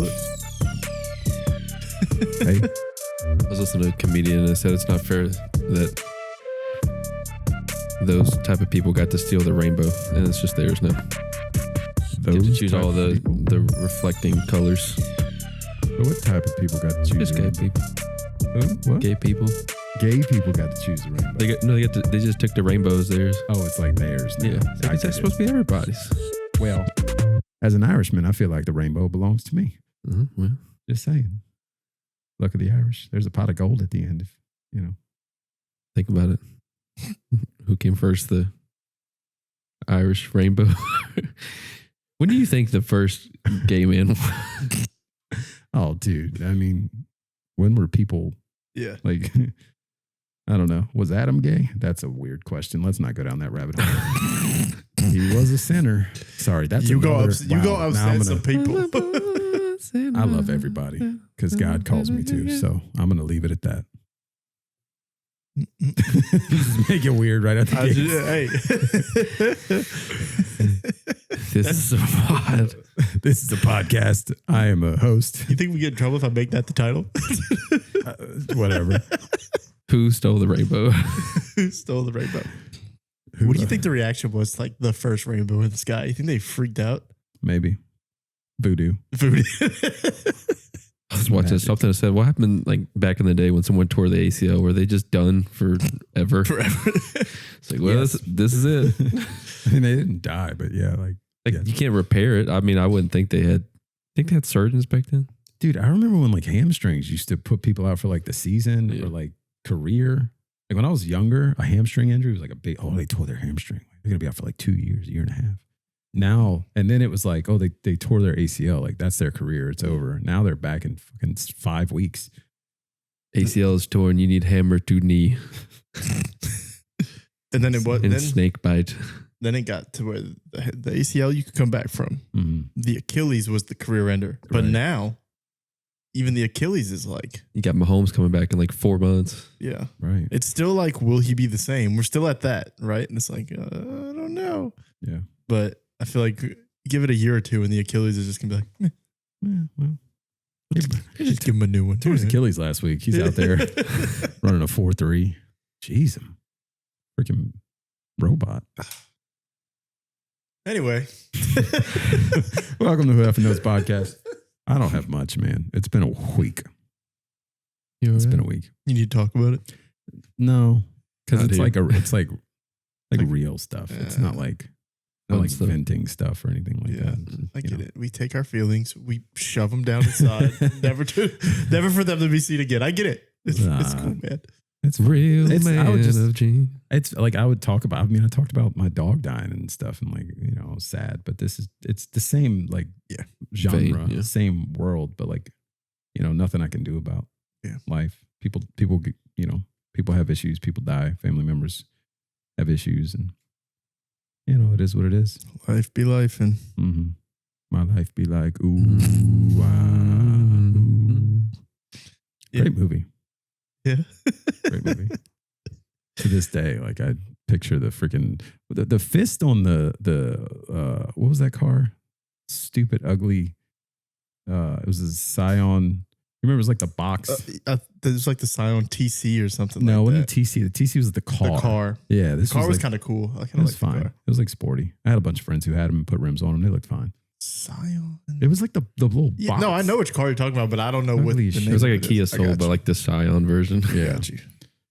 looks. Hey, I was listening to a comedian and I said it's not fair that those type of people got to steal the rainbow and it's just theirs now. Get to choose all the reflecting colors. But what type of people got to choose? Just gay people. Who? What? Gay people. Gay people got to choose the rainbow. They just took the rainbow as theirs. Oh, it's like theirs now. Yeah, it's supposed to be everybody's. Well, as an Irishman, I feel like the rainbow belongs to me. Well, Just saying. Luck of the Irish. There's a pot of gold at the end. If you know. think about it. Who came first, the Irish rainbow? When do you think the first gay man was? Oh, dude. I mean, when were people like? I don't know. Was Adam gay? That's a weird question. Let's not go down that rabbit hole. He was a sinner. Sorry, that's you another, go upset some people. I love everybody because God calls me to. So I'm going to leave it at that. Just make it weird right at the Hey, This is a pod. This is a podcast. I am a host. You think we get in trouble if I make that the title? Whatever. Who stole the rainbow? Who stole the rainbow? What do you think the reaction was like the first rainbow in the sky? You think they freaked out? Maybe. Voodoo. I was watching something that said, what happened like back in the day when someone tore the ACL? Were they just done forever? It's like, well, Yes. this is it. I mean, they didn't die, but yeah, yes. You can't repair it. I mean, I wouldn't think they had. Think they had surgeons back then. Dude, I remember when like hamstrings used to put people out for like the season or like career. Like when I was younger, a hamstring injury was like a big, they tore their hamstring. They're going to be out for like 2 years, 1.5 years. Now, and then it was like, they tore their ACL. Like that's their career. It's over. Now they're back in fucking 5 weeks. ACL is torn. You need hammer to knee. And then it was and snake bite. Then it got to where the ACL you could come back from. Mm-hmm. The Achilles was the career ender. But now, even the Achilles is like... You got Mahomes coming back in like 4 months. Yeah. Right. It's still like, will he be the same? We're still at that, right? And it's like, I don't know. Yeah. But I feel like give it a year or two and the Achilles is just going to be like, Yeah, well. just give him a new one. Tore his Achilles last week. He's out there running a 4.3. Jeez, him. Freaking robot. Anyway. Welcome to Who F Knows Podcast. I don't have much, man. It's been a week. It's been a week. You need to talk about it? No, because it's Like real stuff. It's not like venting stuff or anything like that. I get it. We take our feelings, we shove them down inside, never for them to be seen again. I get it. It's cool, man. It's real man of Gene. It's like I would talk about. I mean, I talked about my dog dying and stuff, and like I was sad. But it's the same genre, same world, but like nothing I can do about life. People have issues. People die. Family members have issues, and it is what it is. Life be life, and my life be like ooh. Great movie. Yeah. Great movie. To this day, like I picture the freaking the fist on the what was that car? Stupid, ugly. It was a Scion. You remember it was like the box. It was like the Scion TC or something. No, it like wasn't the TC. The TC was the car. The car. Yeah, this car was kind of cool. I kind of liked fine. the car. It was like sporty. I had a bunch of friends who had them and put rims on them. They looked fine. Scion. It was like the little box. No, I know which car you're talking about, but I don't know what the name. It was like a Kia Soul, but like the Scion version. Yeah. Got you.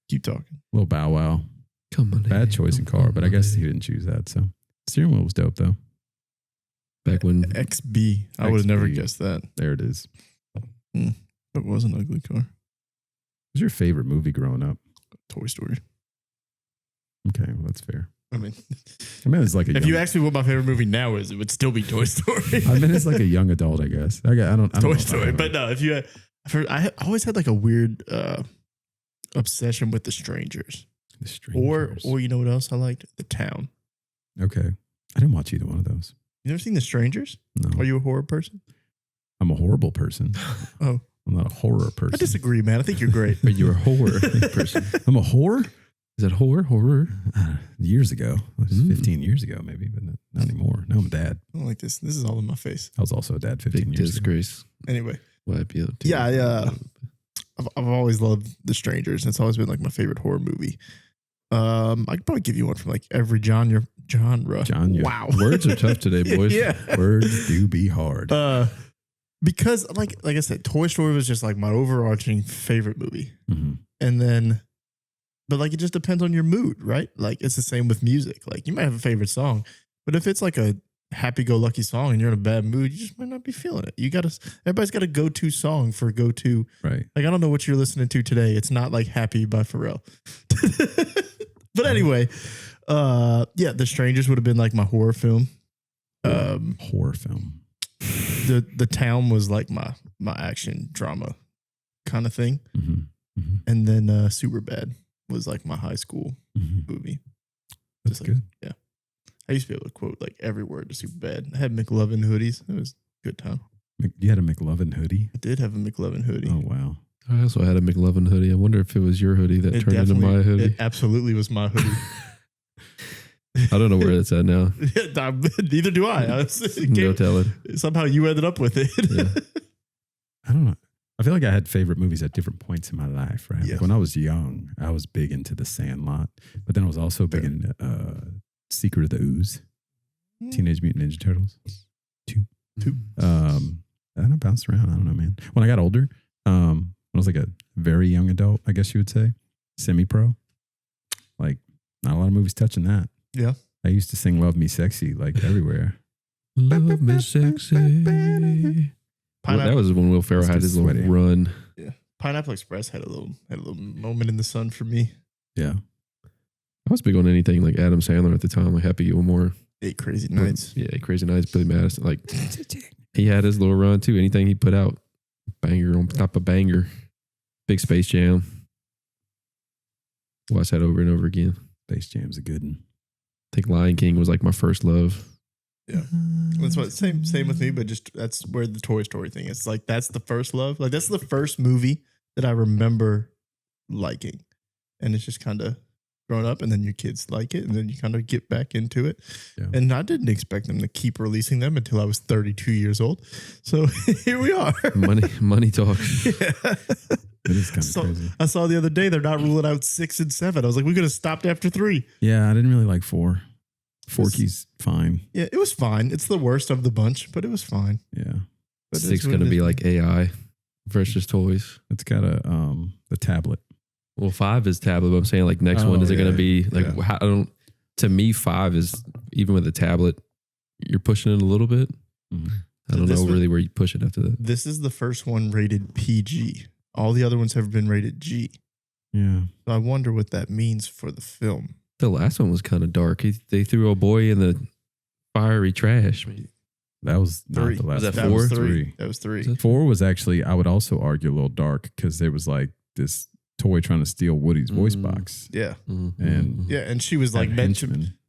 Keep talking. Little Bow Wow. Come on. Bad choice in car, but I guess he didn't choose that. So steering wheel was dope though. Back when XB. I would have never guessed that. There it is. It was an ugly car. What was your favorite movie growing up? Toy Story. Okay, well that's fair. I mean, it's like if you ask me what my favorite movie now is, it would still be Toy Story. I mean, it's like a young adult, I guess. I don't Toy Story, but no. If you, I always had like a weird obsession with The Strangers. The Strangers, or you know what else I liked? The Town. Okay, I didn't watch either one of those. You never seen The Strangers? No. Are you a horror person? I'm a horrible person. Oh, I'm not a horror person. I disagree, man. I think you're great. But you're a horror person. I'm a horror. Is that horror? Years ago. It was 15 years ago, maybe, but not anymore. Now I'm a dad. I don't like this. This is all in my face. I was also a dad 15 Big years disgrace. Anyway. Yeah, I've always loved The Strangers. It's always been like my favorite horror movie. I could probably give you one from like every genre. Wow. Words are tough today, boys. Yeah. Words do be hard. Because like I said, Toy Story was just like my overarching favorite movie. Mm-hmm. And then, but like it just depends on your mood, right? Like it's the same with music. Like you might have a favorite song, but if it's like a happy-go-lucky song and you're in a bad mood, you just might not be feeling it. Everybody's got a go-to song for go-to. Right. Like I don't know what you're listening to today. It's not like Happy by Pharrell. But anyway, The Strangers would have been like my horror film. Horror film. The Town was like my action drama kind of thing. Mm-hmm. Mm-hmm. And then Superbad was like my high school movie. That's just good. Like, yeah. I used to be able to quote like every word to Superbad. I had McLovin hoodies. It was a good time. You had a McLovin hoodie? I did have a McLovin hoodie. Oh, wow. I also had a McLovin hoodie. I wonder if it was your hoodie that turned into my hoodie. It absolutely was my hoodie. I don't know where it's at now. Neither do I. No telling. Somehow you ended up with it. Yeah. I don't know. I feel like I had favorite movies at different points in my life, right? Yeah. Like when I was young, I was big into The Sandlot, but then I was also big into Secret of the Ooze, Teenage Mutant Ninja Turtles. Two. And I bounced around. I don't know, man. When I got older, when I was like a very young adult, I guess you would say, semi-pro, like not a lot of movies touching that. Yeah. I used to sing Love Me Sexy like everywhere. Love me sexy. Well, that was when Will Ferrell had his little run. Yeah. Pineapple Express had a little moment in the sun for me. Yeah. I was big on anything like Adam Sandler at the time, like Happy Gilmore. 8 Crazy Nights. Yeah, Crazy Nights, Billy Madison. Like he had his little run too. Anything he put out, banger on top of banger. Big Space Jam. Watch that over and over again. Space Jam's a good one. I think Lion King was like my first love. Yeah. That's what same with me, but just that's where the Toy Story thing is. Like that's the first love. Like that's the first movie that I remember liking. And it's just kind of grown up, and then your kids like it, and then you kind of get back into it. Yeah. And I didn't expect them to keep releasing them until I was 32 years old. So here we are. Money talk. Yeah. It is kind of crazy. I saw the other day they're not ruling out 6 and 7. I was like, we could have stopped after 3. Yeah, I didn't really like 4. Forky's fine. Yeah, it was fine. It's the worst of the bunch, but it was fine. Yeah. But 6 going to be like AI versus toys. It's got the tablet. Well, 5 is tablet, but I'm saying like next one, is it going to be like, to me, 5 is, even with the tablet, you're pushing it a little bit. Mm-hmm. I don't know really where you push it after that. This is the first one rated PG. All the other ones have been rated G. Yeah. So I wonder what that means for the film. The last one was kind of dark. They threw a boy in the fiery trash. That was 3. Not the last. Was that That 4? was 3. That was 3. 4 was actually, I would also argue, a little dark because there was like this toy trying to steal Woody's voice box. Yeah. Mm-hmm. And she was like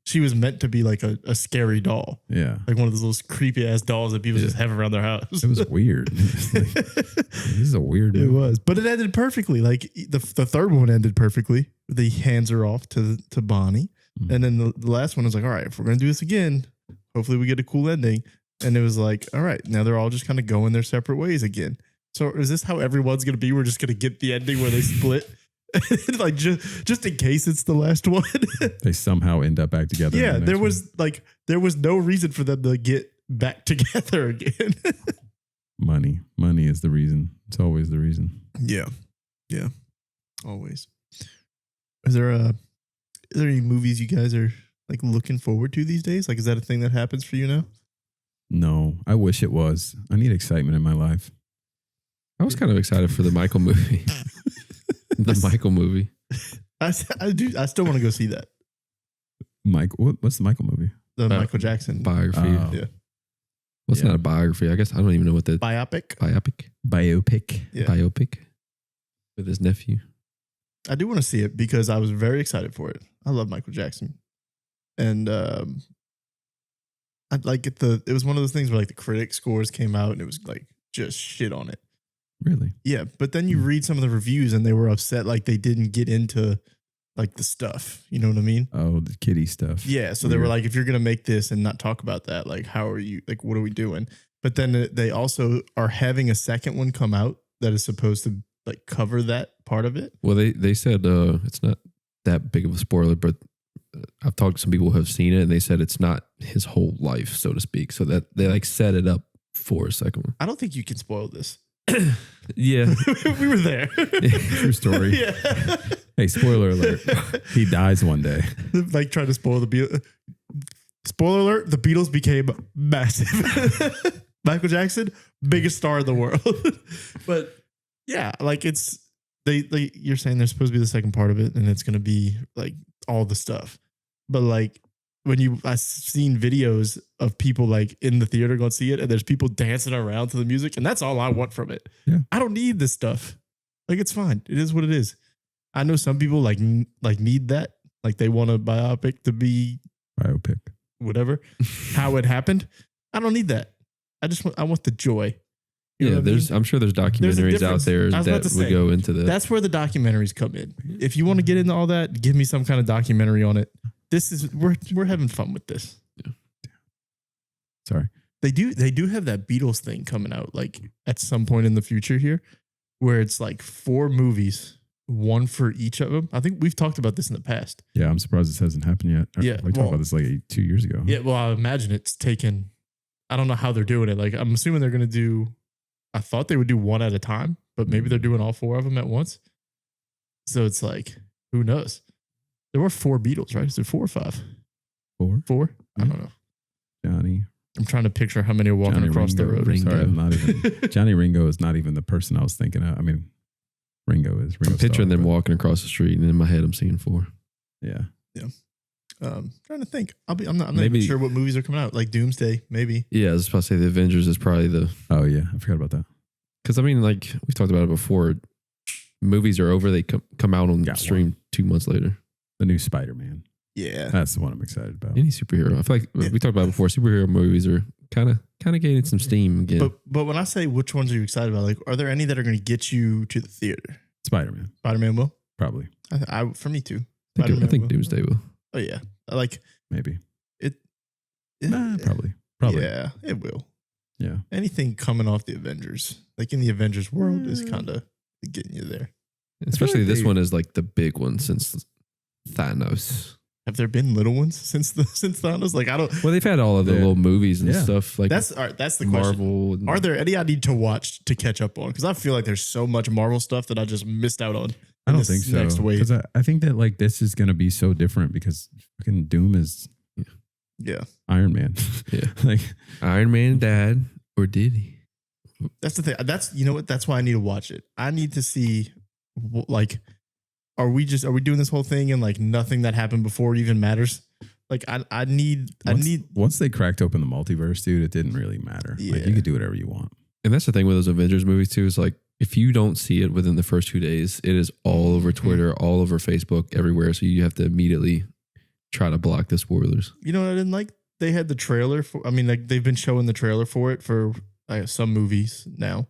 she was meant to be like a scary doll. Yeah. Like one of those creepy ass dolls that people just have around their house. It was weird. Like, this is a weird movie. It was. But it ended perfectly. Like the third one ended perfectly. The hands are off to Bonnie. Mm-hmm. And then the last one was like, all right, if we're going to do this again, hopefully we get a cool ending. And it was like, all right, now they're all just kind of going their separate ways again. So is this how everyone's going to be? We're just going to get the ending where they split? Like just in case it's the last one. They somehow end up back together. Yeah, there was no reason for them to get back together again. Money is the reason. It's always the reason. Yeah, always. Is there any movies you guys are like looking forward to these days? Like, is that a thing that happens for you now? No, I wish it was. I need excitement in my life. I was kind of excited for the Michael movie. The Michael movie. I still want to go see that. What's the Michael movie? The Michael Jackson biography. Yeah. Well, it's not a biography. I guess I don't even know what the biopic. Yeah. Biopic with his nephew. I do want to see it because I was very excited for it. I love Michael Jackson, and I like it. It was one of those things where like the critic scores came out and it was like just shit on it. Really? Yeah, but then you read some of the reviews and they were upset like they didn't get into like the stuff. You know what I mean? Oh, the kiddie stuff. Yeah, so they were like, if you're gonna make this and not talk about that, like how are you? Like, what are we doing? But then they also are having a second one come out that is supposed to like cover that part of it. Well, they said it's not that big of a spoiler, but I've talked to some people who have seen it, and they said it's not his whole life, so to speak. So that they like set it up for a second one. I don't think you can spoil this. Yeah, we were there. True story. Yeah. Hey, spoiler alert. He dies one day. Like trying to spoil the Beatles. Spoiler alert, the Beatles became massive. Michael Jackson, biggest star in the world. But yeah, like it's you're saying there's supposed to be the second part of it, and it's gonna be like all the stuff. But like when I've seen videos of people like in the theater going to see it, and there's people dancing around to the music, and that's all I want from it. Yeah. I don't need this stuff. Like it's fine. It is what it is. I know some people like need that. Like they want a biopic to be whatever, how it happened. I don't need that. I want the joy. You know what I mean? I'm sure there's documentaries out there that would go into that. That's where the documentaries come in. If you want to get into all that, give me some kind of documentary on it. We're having fun with this. Yeah. Sorry. They do have that Beatles thing coming out like at some point in the future here, where it's like 4 movies, one for each of them. I think we've talked about this in the past. Yeah, I'm surprised this hasn't happened yet. Yeah, we talked about this like 2 years ago. Yeah, well, I imagine it's taken. I don't know how they're doing it. Like I'm assuming they're going to do. I thought they would do one at a time, but maybe they're doing all 4 of them at once. So it's like, who knows? There were 4 Beatles, right? Is there 4 or 5? 4? 4? I don't know. Johnny. I'm trying to picture how many are walking across the road. Sorry, I'm not even. Johnny Ringo is not even the person I was thinking of. I mean, Ringo is. I'm picturing them walking across the street, and in my head, I'm seeing 4. Yeah. Yeah. Trying to think. I'm not even sure what movies are coming out. Like Doomsday, maybe. Yeah, I was supposed to say the Avengers is probably the. Oh yeah, I forgot about that. Because I mean, like we've talked about it before. Movies are over; they come out on stream 2 months later. The new Spider-Man. Yeah, that's the one I'm excited about. Any superhero, I feel like we talked about it before. Superhero movies are kind of gaining some steam again. But when I say which ones are you excited about, like, are there any that are going to get you to the theater? Spider-Man. Spider-Man will probably. For me too. I think Doomsday will. Oh yeah, like maybe it. Probably. Yeah, it will. Yeah. Anything coming off the Avengers, like in the Avengers world, is kind of getting you there. Especially this one is like the big one since Thanos. Have there been little ones since Thanos? Like I don't. Well, they've had all of the little movies and stuff. Like that's the Marvel. Question. Are there any I need to watch to catch up on? Because I feel like there's so much Marvel stuff that I just missed out on. I don't think so. Next wave. Because I think that like this is going to be so different because fucking Doom is Iron Man. Yeah, like Iron Man died, or did he? That's the thing. That's you know what. That's why I need to watch it. I need to see like. Are we doing this whole thing and like nothing that happened before even matters? Like I need once they cracked open the multiverse, dude, it didn't really matter. Yeah. Like you could do whatever you want. And that's the thing with those Avengers movies too, is like if you don't see it within the first 2 days, it is all over Twitter, all over Facebook, everywhere. So you have to immediately try to block the spoilers. You know what I didn't like? They had the trailer for. I mean, like they've been showing the trailer for it for some movies now,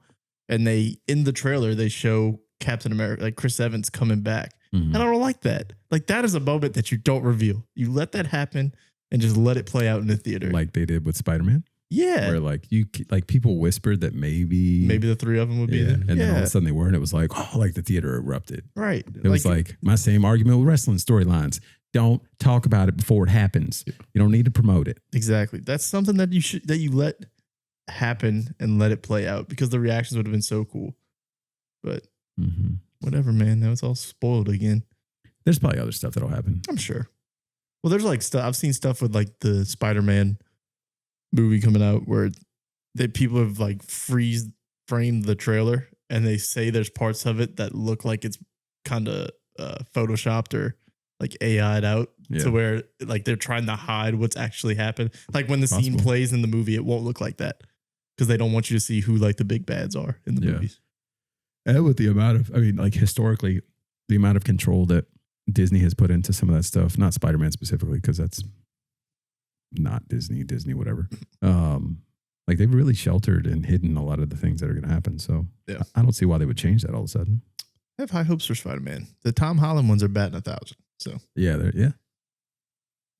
and in the trailer they show Captain America, like Chris Evans coming back. And I don't like that. Like that is a moment that you don't reveal. You let that happen and just let it play out in the theater. Like they did with Spider-Man. Yeah. Where like people whispered that maybe the 3 of them would be there. And then all of a sudden they weren't. It was like, oh, like the theater erupted. Right. It was like my same argument with wrestling storylines. Don't talk about it before it happens. You don't need to promote it. Exactly. That's something that you let happen and let it play out because the reactions would have been so cool. But whatever, man. Now it's all spoiled again. There's probably other stuff that'll happen. I'm sure. Well, there's like stuff. I've seen stuff with like the Spider-Man movie coming out where people have like framed the trailer and they say there's parts of it that look like it's kind of photoshopped or like AI'd out to where like they're trying to hide what's actually happened. Like when the scene plays in the movie, it won't look like that because they don't want you to see who like the big bads are in the movies. And with the amount of, I mean, like historically, the amount of control that Disney has put into some of that stuff, not Spider-Man specifically, because that's not Disney, whatever. Like they've really sheltered and hidden a lot of the things that are going to happen. So I don't see why they would change that all of a sudden. I have high hopes for Spider-Man. The Tom Holland ones are batting 1,000. So yeah.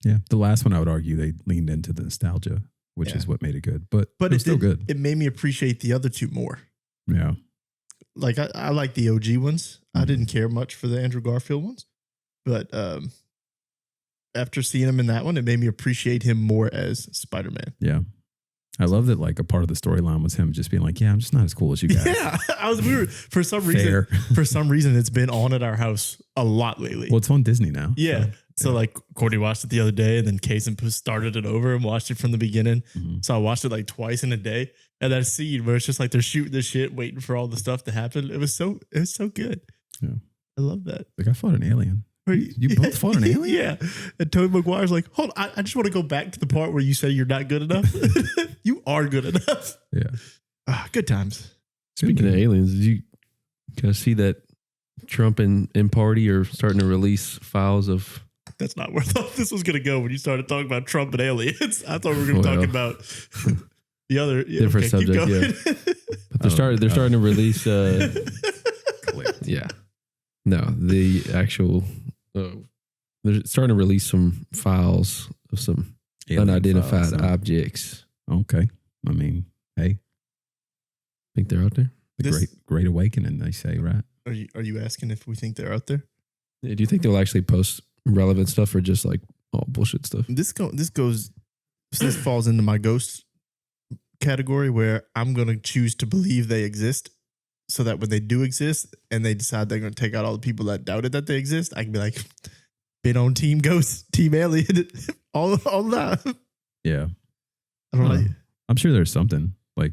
The last one, I would argue, they leaned into the nostalgia which is what made it good. But it it's still good. It made me appreciate the other two more. Yeah. Like I like the OG ones. I didn't care much for the Andrew Garfield ones, but after seeing him in that one, it made me appreciate him more as Spider-Man. Yeah. I love that like a part of the storyline was him just being like, yeah, I'm just not as cool as you guys. Yeah. For some reason, it's been on at our house a lot lately. Well, it's on Disney now. Yeah. So like Courtney watched it the other day and then Kaysen started it over and watched it from the beginning. Mm-hmm. So I watched it like twice in a day. And that scene where it's just like they're shooting the shit, waiting for all the stuff to happen. It was so good. Yeah. I love that. Like I fought an alien. You both fought an alien? Yeah. And Tobey Maguire's like, hold on, I just want to go back to the part where you say you're not good enough. You are good enough. Yeah. Good times. Speaking of aliens, did you guys see that Trump and party are starting to release files of... That's not where I thought this was going to go when you started talking about Trump and aliens. I thought we were going to talk about the other... different subject, yeah. But they're starting to release... yeah. No, the actual... they're starting to release some files of some unidentified files, objects. Okay. I mean, hey. Think they're out there? The great awakening, they say, right? Are you asking if we think they're out there? Yeah, do you think they'll actually post relevant stuff or just like all bullshit stuff? This falls into my ghost category where I'm going to choose to believe they exist so that when they do exist and they decide they're going to take out all the people that doubted that they exist, I can be like, been on Team Ghost, Team Alien, all that. Yeah. I don't know. I'm sure there's something like,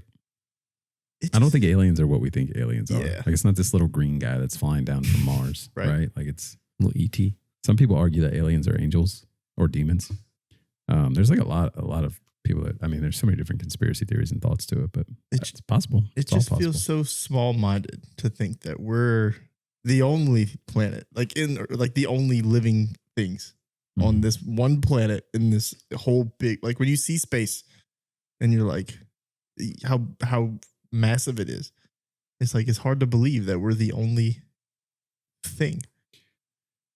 I don't think aliens are what we think aliens are. Yeah. Like it's not this little green guy that's flying down from Mars, right? Like it's little ET. Some people argue that aliens are angels or demons. There's like a lot of people that, I mean, there's so many different conspiracy theories and thoughts to it, but it's possible. It just feels so small-minded to think that we're the only planet, like the only living things on this one planet in this whole big, like when you see space and you're like, how massive it is. It's like, it's hard to believe that we're the only thing.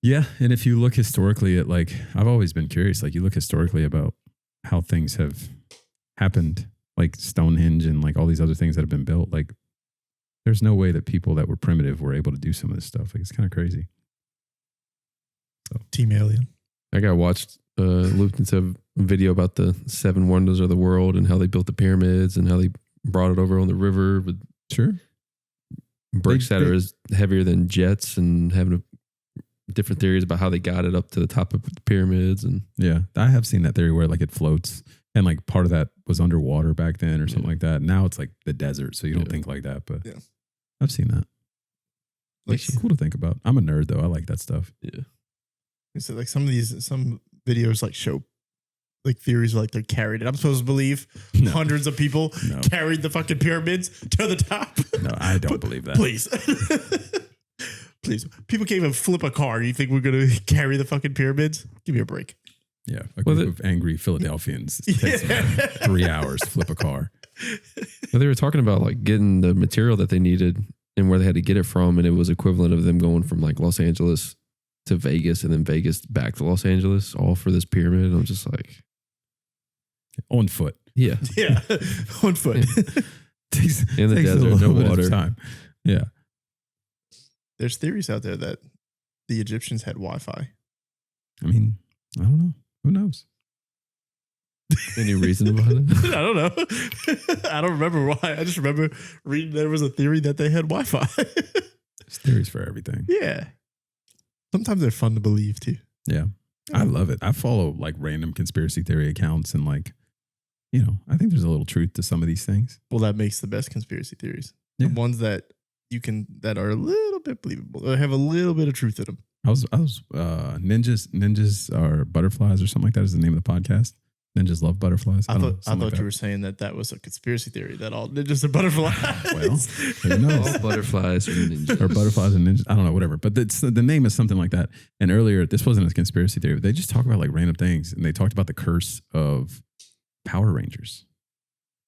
Yeah. And if you look historically at like, I've always been curious, like you look historically about how things have happened, like Stonehenge and like all these other things that have been built. Like there's no way that people that were primitive were able to do some of this stuff. Like it's kind of crazy. So. Team Alien. I got looped into a video about the 7 wonders of the world and how they built the pyramids and how they brought it over on the river with bricks that are as heavier than jets and having different theories about how they got it up to the top of the pyramids. And yeah, I have seen that theory where like it floats and like part of that was underwater back then or something like that. Now it's like the desert, so you don't think like that, but I've seen that. Like, it's cool to think about. I'm a nerd though. I like that stuff. Yeah. So like some videos like show like theories like they're carried it. I'm supposed to believe hundreds of people carried the fucking pyramids to the top. No, I don't believe that. Please. Please. People can't even flip a car. You think we're going to carry the fucking pyramids? Give me a break. Yeah. A group of angry Philadelphians. It takes about 3 hours to flip a car. Well, they were talking about like getting the material that they needed and where they had to get it from. And it was equivalent of them going from like Los Angeles to Vegas and then Vegas back to Los Angeles, all for this pyramid. And I'm just like, on foot. Yeah. Yeah. On foot. In the desert, no water. Time. Yeah. There's theories out there that the Egyptians had Wi-Fi. I mean, I don't know. Who knows? Any reason about it? I don't know. I don't remember why. I just remember reading there was a theory that they had Wi-Fi. There's theories for everything. Yeah. Sometimes they're fun to believe too. Yeah. I love it. I follow like random conspiracy theory accounts and like, you know, I think there's a little truth to some of these things. Well, that makes the best conspiracy theories. Yeah. The ones that that are a little bit believable or have a little bit of truth in them. I was ninjas are butterflies or something like that is the name of the podcast. Ninjas love butterflies. I thought you were saying that was a conspiracy theory that all ninjas are butterflies. Well, who knows? All butterflies are ninjas. Or butterflies and ninjas. I don't know, whatever. But the name is something like that. And earlier, this wasn't a conspiracy theory. But they just talk about like random things. And they talked about the curse of Power Rangers.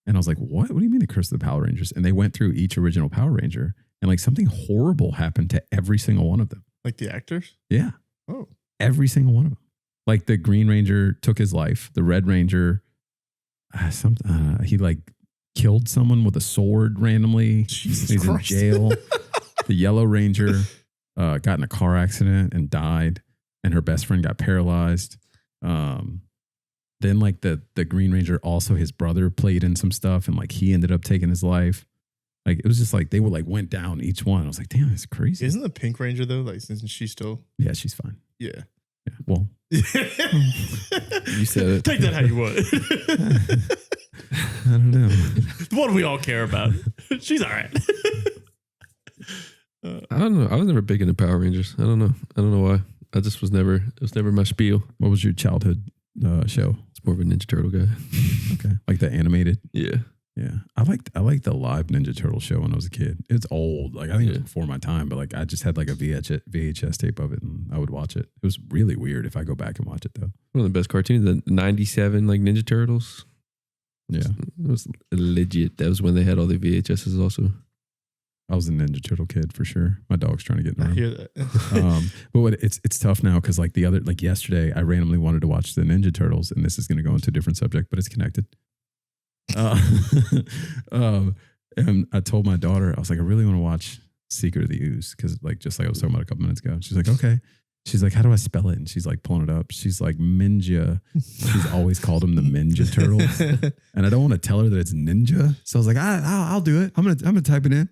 And I was like, what? What do you mean the curse of the Power Rangers? And they went through each original Power Ranger. And like something horrible happened to every single one of them. Like the actors? Yeah. Oh. Every single one of them. Like the Green Ranger took his life. The Red Ranger, he like killed someone with a sword randomly. Jesus He's Christ. in jail. The Yellow Ranger got in a car accident and died, and her best friend got paralyzed. Then like the Green Ranger, also his brother played in some stuff, and like he ended up taking his life. Like it was just like they were like went down each one. I was like, damn, it's crazy. Isn't the Pink Ranger though? Like, isn't she still? Yeah, she's fine. Yeah. Yeah. Well, You said it. Take that how you want. I don't know. The one we all care about. She's all right. I don't know. I was never big into Power Rangers. I don't know why. I just was never. It was never my spiel. What was your childhood show? It's more of a Ninja Turtle guy. Okay, like the animated. Yeah. Yeah, I liked the live Ninja Turtle show when I was a kid. It's old, like I think it was before my time, but like I just had like a VHS tape of it, and I would watch it. It was really weird if I go back and watch it though. One of the best cartoons, the '97 like Ninja Turtles. Yeah, it was legit. That was when they had all the VHSs also. I was a Ninja Turtle kid for sure. My dog's trying to get in the room. I hear that. But it's tough now because like yesterday, I randomly wanted to watch the Ninja Turtles, and this is going to go into a different subject, but it's connected. And I told my daughter, I was like, I really want to watch Secret of the Ooze because like just like I was talking about a couple minutes ago. She's like, okay. She's like, how do I spell it? And she's like pulling it up. She's like, Minja. She's always called them the Minja Turtles, and I don't want to tell her that it's ninja. So I was like, I'll do it. I'm gonna type it in.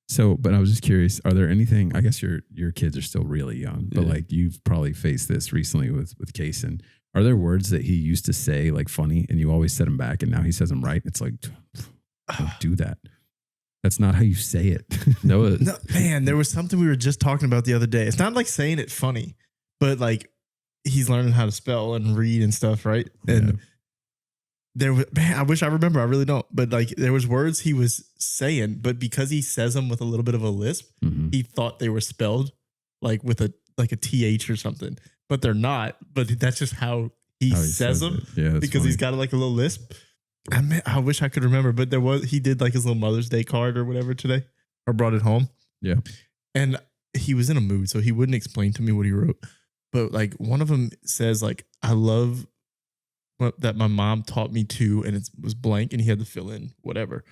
So, but I was just curious, are there anything, I guess your kids are still really young, but like you've probably faced this recently with Kaysen. Are there words that he used to say like funny and you always set him back and now he says them right? It's like, don't do that. That's not how you say it. No, man, there was something we were just talking about the other day. It's not like saying it funny, but like he's learning how to spell and read and stuff, right? And there was, man, I wish I remember. I really don't. But like there was words he was saying, but because he says them with a little bit of a lisp, he thought they were spelled like with a TH or something, but they're not. But that's just how he says them. Yeah, because funny. he's got like a little lisp. I wish I could remember, but he did like his little Mother's Day card or whatever today, or brought it home. Yeah, and he was in a mood, so he wouldn't explain to me what he wrote. But like one of them says like, I love that my mom taught me to, and it was blank, and he had to fill in whatever.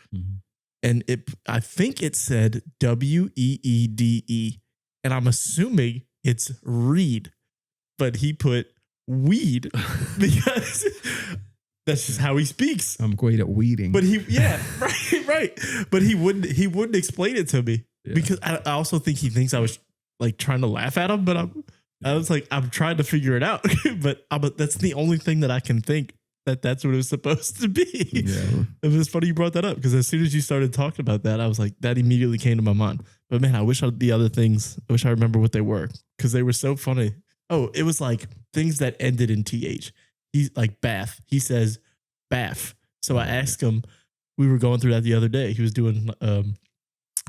And I think it said WEEDE, and I'm assuming it's read, but he put weed because that's just how he speaks. I'm great at weeding. But right. But he wouldn't explain it to me because I also think he thinks I was like trying to laugh at him, but I was like, I'm trying to figure it out, but that's the only thing that I can think that's what it was supposed to be. Yeah. It was funny you brought that up because as soon as you started talking about that, I was like, that immediately came to my mind. But man, I wish I remember what they were because they were so funny. Oh, it was like things that ended in TH. He's like bath. He says bath. So I asked him, we were going through that the other day. He was doing,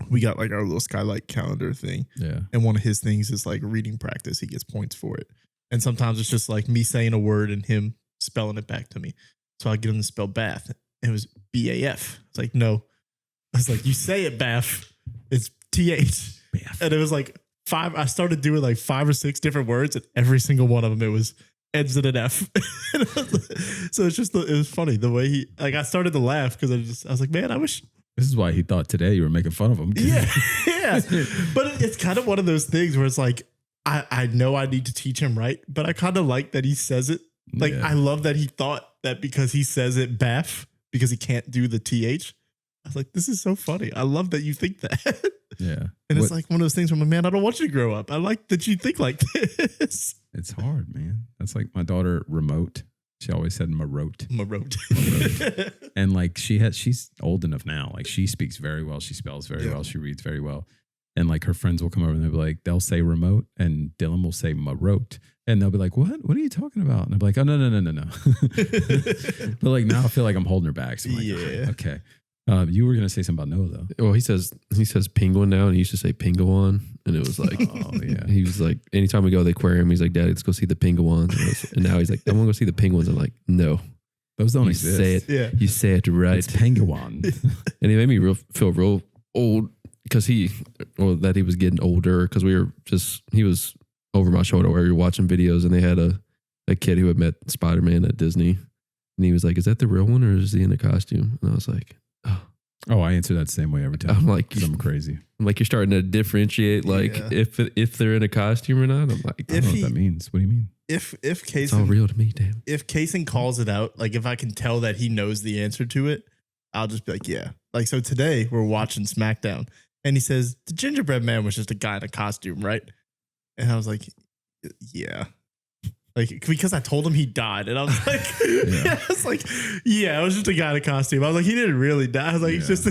we got like our little skylight calendar thing. Yeah. And one of his things is like reading practice. He gets points for it. And sometimes it's just like me saying a word and him spelling it back to me. So I get him to spell bath. It was BAF. It's like, no. I was like, you say it bath. It's TH. Bath. And it was like I started doing like 5 or 6 different words, and every single one of them, it was ends in an F. So it was funny the way he, like, I started to laugh because I was like, man, I wish. This is why he thought today you were making fun of him. Yeah. But it's kind of one of those things where it's like, I know I need to teach him right, but I kind of like that he says it. Like, I love that he thought that because he says it baff, because he can't do the TH. I was like, this is so funny. I love that you think that. Yeah. And it's like one of those things where I'm like, man, I don't want you to grow up. I like that you think like this. It's hard, man. That's like my daughter, Remote. She always said Marote. And like she's old enough now. Like she speaks very well. She spells very well. She reads very well. And like her friends will come over and they'll be like, they'll say remote and Dylan will say Marote. And they'll be like, what are you talking about? And I'll be like, oh, no. But like now I feel like I'm holding her back. So I'm like, okay. You were going to say something about Noah though. Well, he says penguin now and he used to say penguin. And it was like, oh yeah. He was like, anytime we go to the aquarium, he's like, Daddy, let's go see the penguins. And now he's like, I want to go see the penguins. I'm like, no. Those don't exist. Say it. Yeah. You say it right. It's penguin. And it made me feel real old because he was getting older because he was over my shoulder where we were watching videos and they had a kid who had met Spider-Man at Disney. And he was like, is that the real one or is he in a costume? And I was like, oh, I answer that the same way every time. I'm like, I'm crazy. I'm like, you're starting to differentiate if they're in a costume or not. I'm like, I don't know what that means. What do you mean? If Kaysen, it's all real to me, damn. If Kaysen calls it out, like if I can tell that he knows the answer to it, I'll just be like, yeah. Like, so today we're watching SmackDown and he says, the gingerbread man was just a guy in a costume, right? And I was like, yeah. Like, because I told him he died. And I was like, I was like, yeah, it was just a guy in a costume. I was like, he didn't really die. I was like, it's just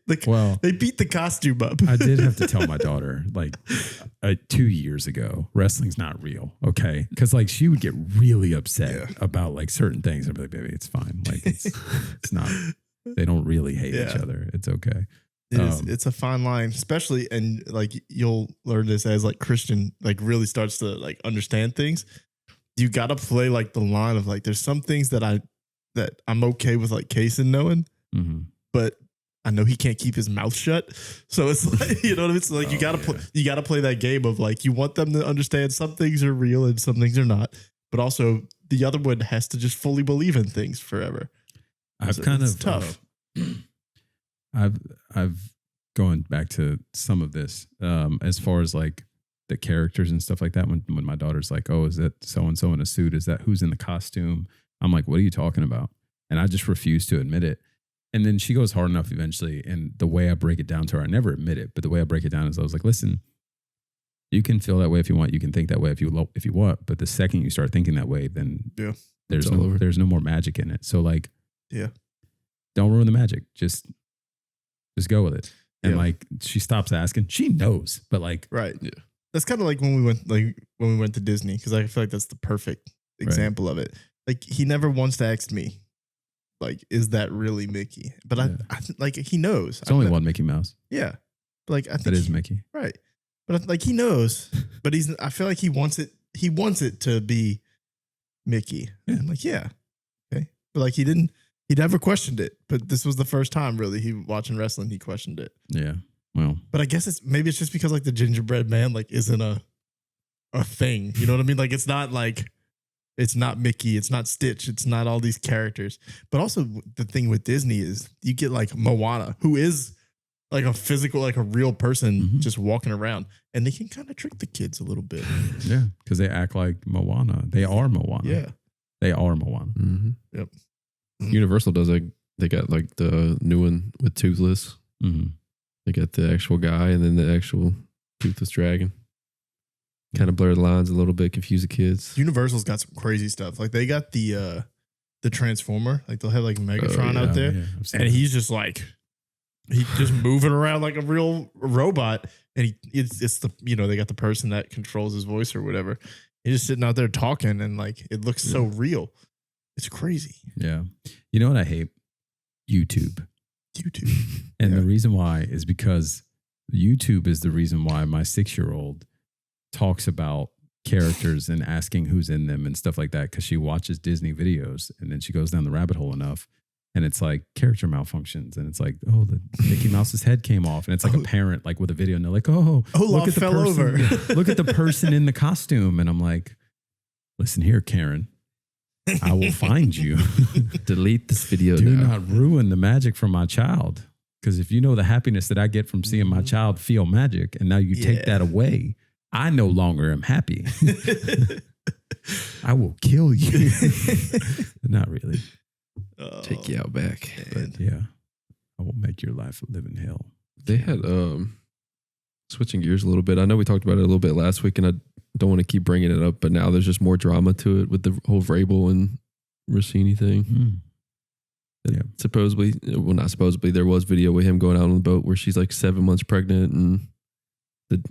like, well, they beat the costume up. I did have to tell my daughter, like 2 years ago, wrestling's not real. Okay. Cause like she would get really upset about like certain things. I'd be like, baby, it's fine. Like it's not, they don't really hate each other. It's okay. It's a fine line, especially, and like you'll learn this as like Christian like really starts to like understand things. You got to play like the line of like, there's some things that I'm okay with like Kaysen knowing, but I know he can't keep his mouth shut. So it's like, you know what I mean? It's like, you got to play that game of like, you want them to understand some things are real and some things are not, but also the other one has to just fully believe in things forever. I've kind of tough. I've going back to some of this, as far as like the characters and stuff like that. When my daughter's like, oh, is that so-and-so in a suit? Is that who's in the costume? I'm like, what are you talking about? And I just refuse to admit it. And then she goes hard enough eventually. And the way I break it down to her, I never admit it, but the way I break it down is I was like, listen, you can feel that way if you want. You can think that way if you want. But the second you start thinking that way, then there's no more magic in it. So like, don't ruin the magic. Just go with it. And like, she stops asking. She knows, but like, right. Yeah. That's kind of like when we went to Disney, because I feel like that's the perfect example of it. Like, he never once asked me, like, is that really Mickey? But I like, he knows. It's only one Mickey Mouse. Yeah. But like, I think that is Mickey. Right. But like, he knows, but I feel like he wants it to be Mickey. Yeah. I'm like, yeah. Okay. But like, he never questioned it, but this was the first time really he watching wrestling, he questioned it. Yeah. Well, but I guess it's just because like the gingerbread man like isn't a thing. You know what I mean? Like, it's not Mickey, it's not Stitch, it's not all these characters. But also the thing with Disney is you get like Moana, who is like a physical, like a real person just walking around, and they can kind of trick the kids a little bit. Yeah, because they act like Moana. They are Moana. Yeah, they are Moana. Mm-hmm. Yep. Universal does like, they got like the new one with Toothless. They got the actual guy and then the actual Toothless dragon. Kind of blur the lines a little bit, confuse the kids. Universal's got some crazy stuff. Like, they got the Transformer. Like, they'll have like Megatron out there, and he's just like, he's just moving around like a real robot. And it's the, you know, they got the person that controls his voice or whatever. He's just sitting out there talking, and like, it looks so real. It's crazy. Yeah. You know what I hate? YouTube. And the reason why is because YouTube is the reason why my 6-year-old talks about characters and asking who's in them and stuff like that, because she watches Disney videos and then she goes down the rabbit hole enough and it's like character malfunctions and it's like, oh, the Mickey Mouse's head came off, and it's like a parent like with a video and they're like, oh, look at the person, over. Look at the person in the costume. And I'm like, listen here, Karen, I will find you. Delete this video. Do not ruin the magic from my child. Because if you know the happiness that I get from seeing my child feel magic, and now you take that away, I no longer am happy. I will kill you. Not really. Take you out back. But yeah, I will make your life a living hell. They had, switching gears a little bit. I know we talked about it a little bit last week, and I don't want to keep bringing it up, but now there's just more drama to it with the whole Vrabel and Rossini thing. Yeah. Supposedly, well, not supposedly, there was video with him going out on the boat where she's like 7 months pregnant and the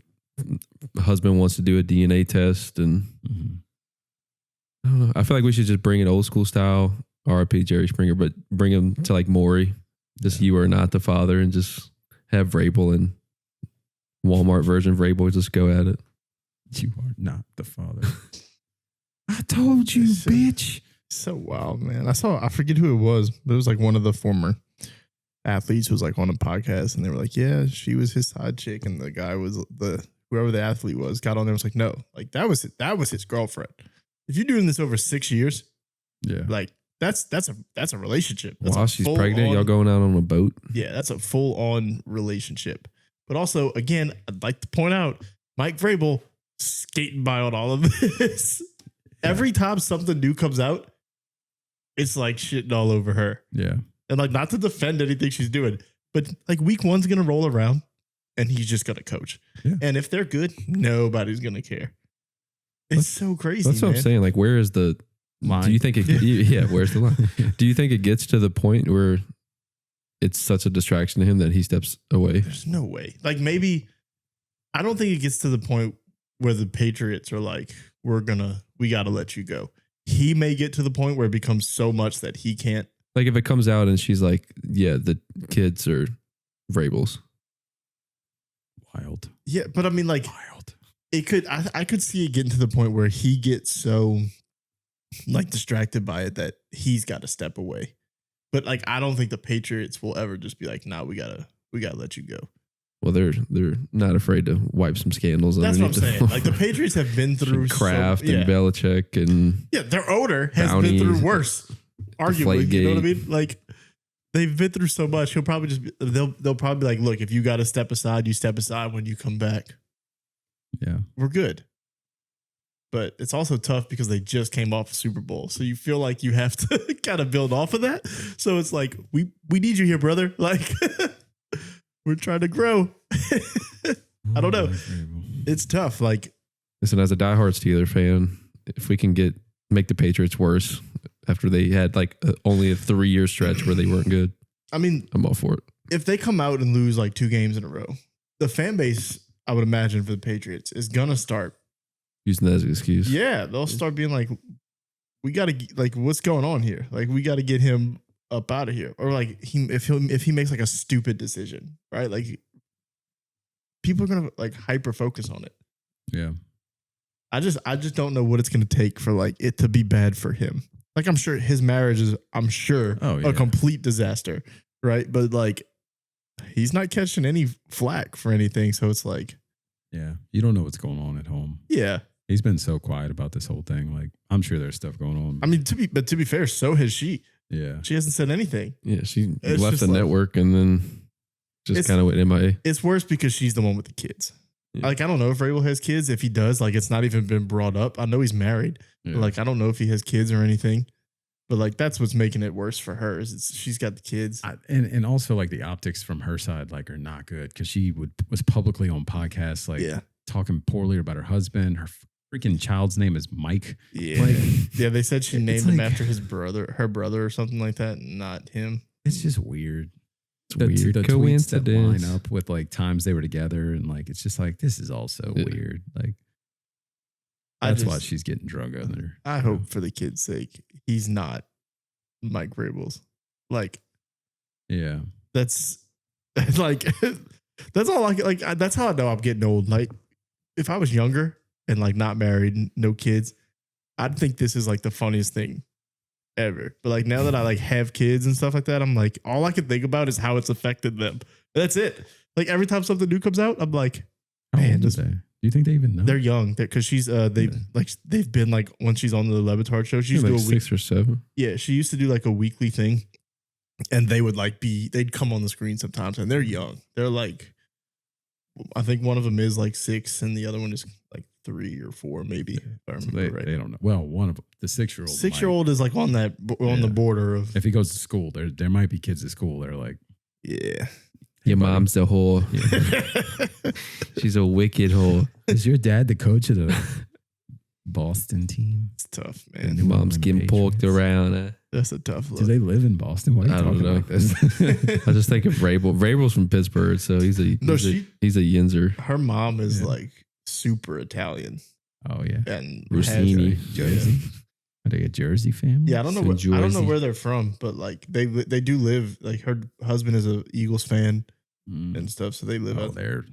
husband wants to do a DNA test. And I don't know. I feel like we should just bring it old school style, RIP Jerry Springer, but bring him to like Maury. Just you are not the father, and just have Vrabel and Walmart version Vrabel just go at it. You are not the father. I told you, bitch. So wild, man. I forget who it was, but it was like one of the former athletes who was like on a podcast, and they were like, yeah, she was his side chick, and the guy was whoever the athlete was, got on there and was like, no, like that was his girlfriend. If you're doing this over 6 years, like that's a relationship. That's While she's pregnant, y'all going out on a boat. Yeah, that's a full on relationship. But also, again, I'd like to point out Mike Vrabel skating by on all of this. Yeah. Every time something new comes out, it's like shitting all over her. Yeah. And like, not to defend anything she's doing, but like week 1's going to roll around and he's just going to coach. Yeah. And if they're good, nobody's going to care. It's so crazy. That's what I'm saying. Like, where is the line? Do you think it, where's the line? Do you think it gets to the point where it's such a distraction to him that he steps away? There's no way. Like, maybe, I don't think it gets to the point where the Patriots are like, we got to let you go. He may get to the point where it becomes so much that he can't. Like, if it comes out and she's like, yeah, the kids are Vrabel's. Wild. Yeah, but I mean, like, wild. It could, I could see it getting to the point where he gets so like distracted by it that he's got to step away. But like, I don't think the Patriots will ever just be like, nah, we gotta let you go. Well, they're not afraid to wipe some scandals. That's what I'm saying. Like, the Patriots have been through Kraft and Belichick and their owner has been through worse. Arguably, you know what I mean? Like, they've been through so much. He'll probably just they'll probably be like, look, if you got to step aside, you step aside when you come back. Yeah, we're good. But it's also tough because they just came off a Super Bowl, so you feel like you have to kind of build off of that. So it's like, we need you here, brother. Like, we're trying to grow. I don't know. It's tough. Like, listen, as a diehard Steeler fan, if we can make the Patriots worse after they had like only a 3-year stretch where they weren't good, I mean, I'm all for it. If they come out and lose like 2 games in a row, the fan base, I would imagine, for the Patriots is gonna start using that as an excuse. Yeah, they'll start being like, we got to, like, what's going on here? Like, we got to get him up out of here. Or like, if he makes like a stupid decision, right? Like, people are gonna like hyper focus on it. Yeah. I just don't know what it's gonna take for like it to be bad for him. Like, I'm sure his marriage is, a complete disaster, right? But like, he's not catching any flack for anything. So it's like, yeah, you don't know what's going on at home. Yeah. He's been so quiet about this whole thing. Like, I'm sure there's stuff going on. I mean, to be fair, so has she. Yeah. She hasn't said anything. Yeah, she left the network and then just kind of went MIA. It's worse because she's the one with the kids. Yeah. Like, I don't know if Vrabel has kids. If he does, like, it's not even been brought up. I know he's married. Yeah. But like, I don't know if he has kids or anything. But like, that's what's making it worse for her is she's got the kids. And also like the optics from her side, like, are not good because she was publicly on podcasts, like talking poorly about her husband. Her freaking child's name is Mike. Yeah. Like, yeah. They said she named him after her brother or something like that. Not him. It's just weird. It's weird. The tweets that line up with like times they were together. And like, it's just like, this is all so weird. Like, that's why she's getting drug on her. I hope for the kid's sake, he's not Mike Vrabel's. Like, yeah, that's like, that's all. Like, that's how I know I'm getting old. Like, if I was younger and like not married, no kids, I'd think this is like the funniest thing ever. But like, now that I like have kids and stuff like that, I'm like, all I can think about is how it's affected them. That's it. Like, every time something new comes out, I'm like, man, do you think they even know? They're young because she's they've been like, when she's on the Levitard show, she used to do a 6 or 7. Yeah, she used to do like a weekly thing, and they would like they'd come on the screen sometimes, and they're young. They're like, I think one of them is like 6, and the other one is like 3 or 4, maybe. If I remember right. They don't know. Well, one of them, the 6-year-old. 6-year-old is like on the border of. If he goes to school, there might be kids at school that are like, yeah. Your mom's a whore. Yeah. She's a wicked whore. Is your dad the coach of the Boston team? It's tough, man. Your mom's getting porked around. That's a tough look. Do they live in Boston? Why are you talking like this? I just think of Vrabel. Vrabel's from Pittsburgh, so he's a Yinzer. Her mom is like super Italian. Oh yeah, and Rossini. Jersey. Are they a Jersey family? Yeah, I don't know where they're from, but like they do live. Like, her husband is a Eagles fan and stuff, so they live out there.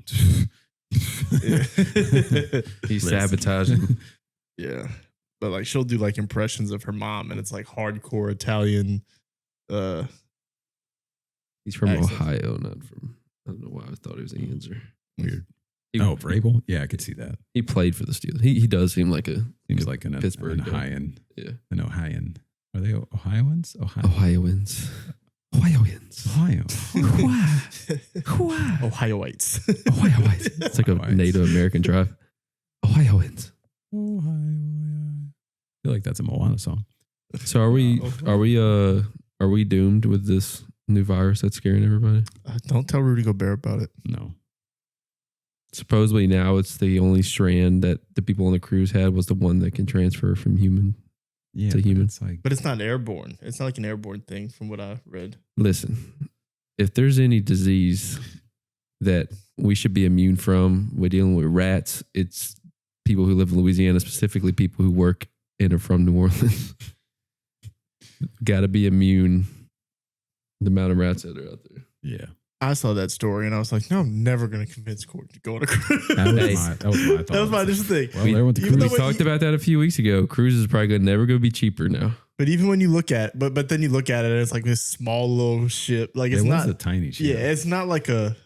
He's sabotaging. Yeah, but like, she'll do like impressions of her mom, and it's like hardcore Italian. He's from Ohio, not from. I don't know why I thought he was a Yinzer. Weird. Vrabel? Yeah, I could see that. He played for the Steelers. He does seem like seems like Pittsburgh Ohioan. Yeah, an Ohioan. Are they Ohioans? Ohioans. Ohio. Ohioites. Ohioites. It's like a Native American tribe. Ohioans. I feel like that's a Moana song. So are we doomed with this new virus that's scaring everybody? Don't tell Rudy Gobert about it. No. Supposedly now it's the only strand that the people on the cruise had was the one that can transfer from human to human. But it's not airborne. It's not like an airborne thing from what I read. Listen, if there's any disease that we should be immune from, we're dealing with rats. It's people who live in Louisiana, specifically people who work in or from New Orleans. Got to be immune. The amount of rats that are out there. Yeah. I saw that story and I was like, no, I'm never going to convince Courtney to go on a cruise. That was my thought. That was my initial thing. Well, we talked about that a few weeks ago. Cruise is probably never going to be cheaper now. But even when you look at, but then you look at it, and it's like this small little ship. Like it's not a tiny ship. Yeah, it's not like a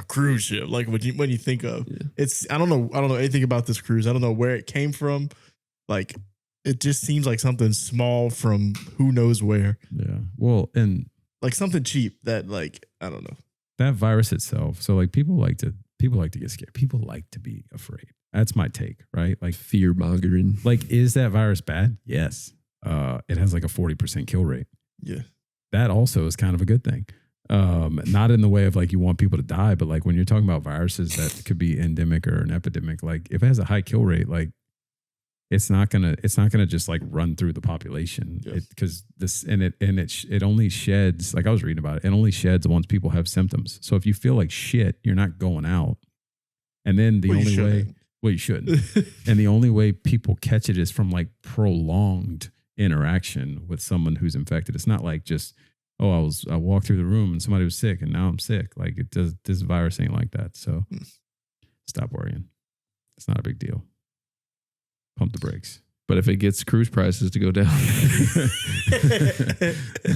cruise ship. Like when you think of it's, I don't know anything about this cruise. I don't know where it came from. Like it just seems like something small from who knows where. Yeah. Well, and like something cheap that like I don't know. That virus itself. So like people like to get scared. People like to be afraid. That's my take, right? Like fear mongering. Like, is that virus bad? Yes. It has like a 40% kill rate. Yeah. That also is kind of a good thing. Not in the way of like you want people to die, but like when you're talking about viruses that could be endemic or an epidemic, like if it has a high kill rate, like it's not gonna just like run through the population because it only sheds, like I was reading about it only sheds once people have symptoms. So if you feel like shit, you're not going out. And then you shouldn't. And the only way people catch it is from like prolonged interaction with someone who's infected. It's not like just, I walked through the room and somebody was sick and now I'm sick. Like this virus ain't like that. So stop worrying. It's not a big deal. Pump the brakes. But if it gets cruise prices to go down,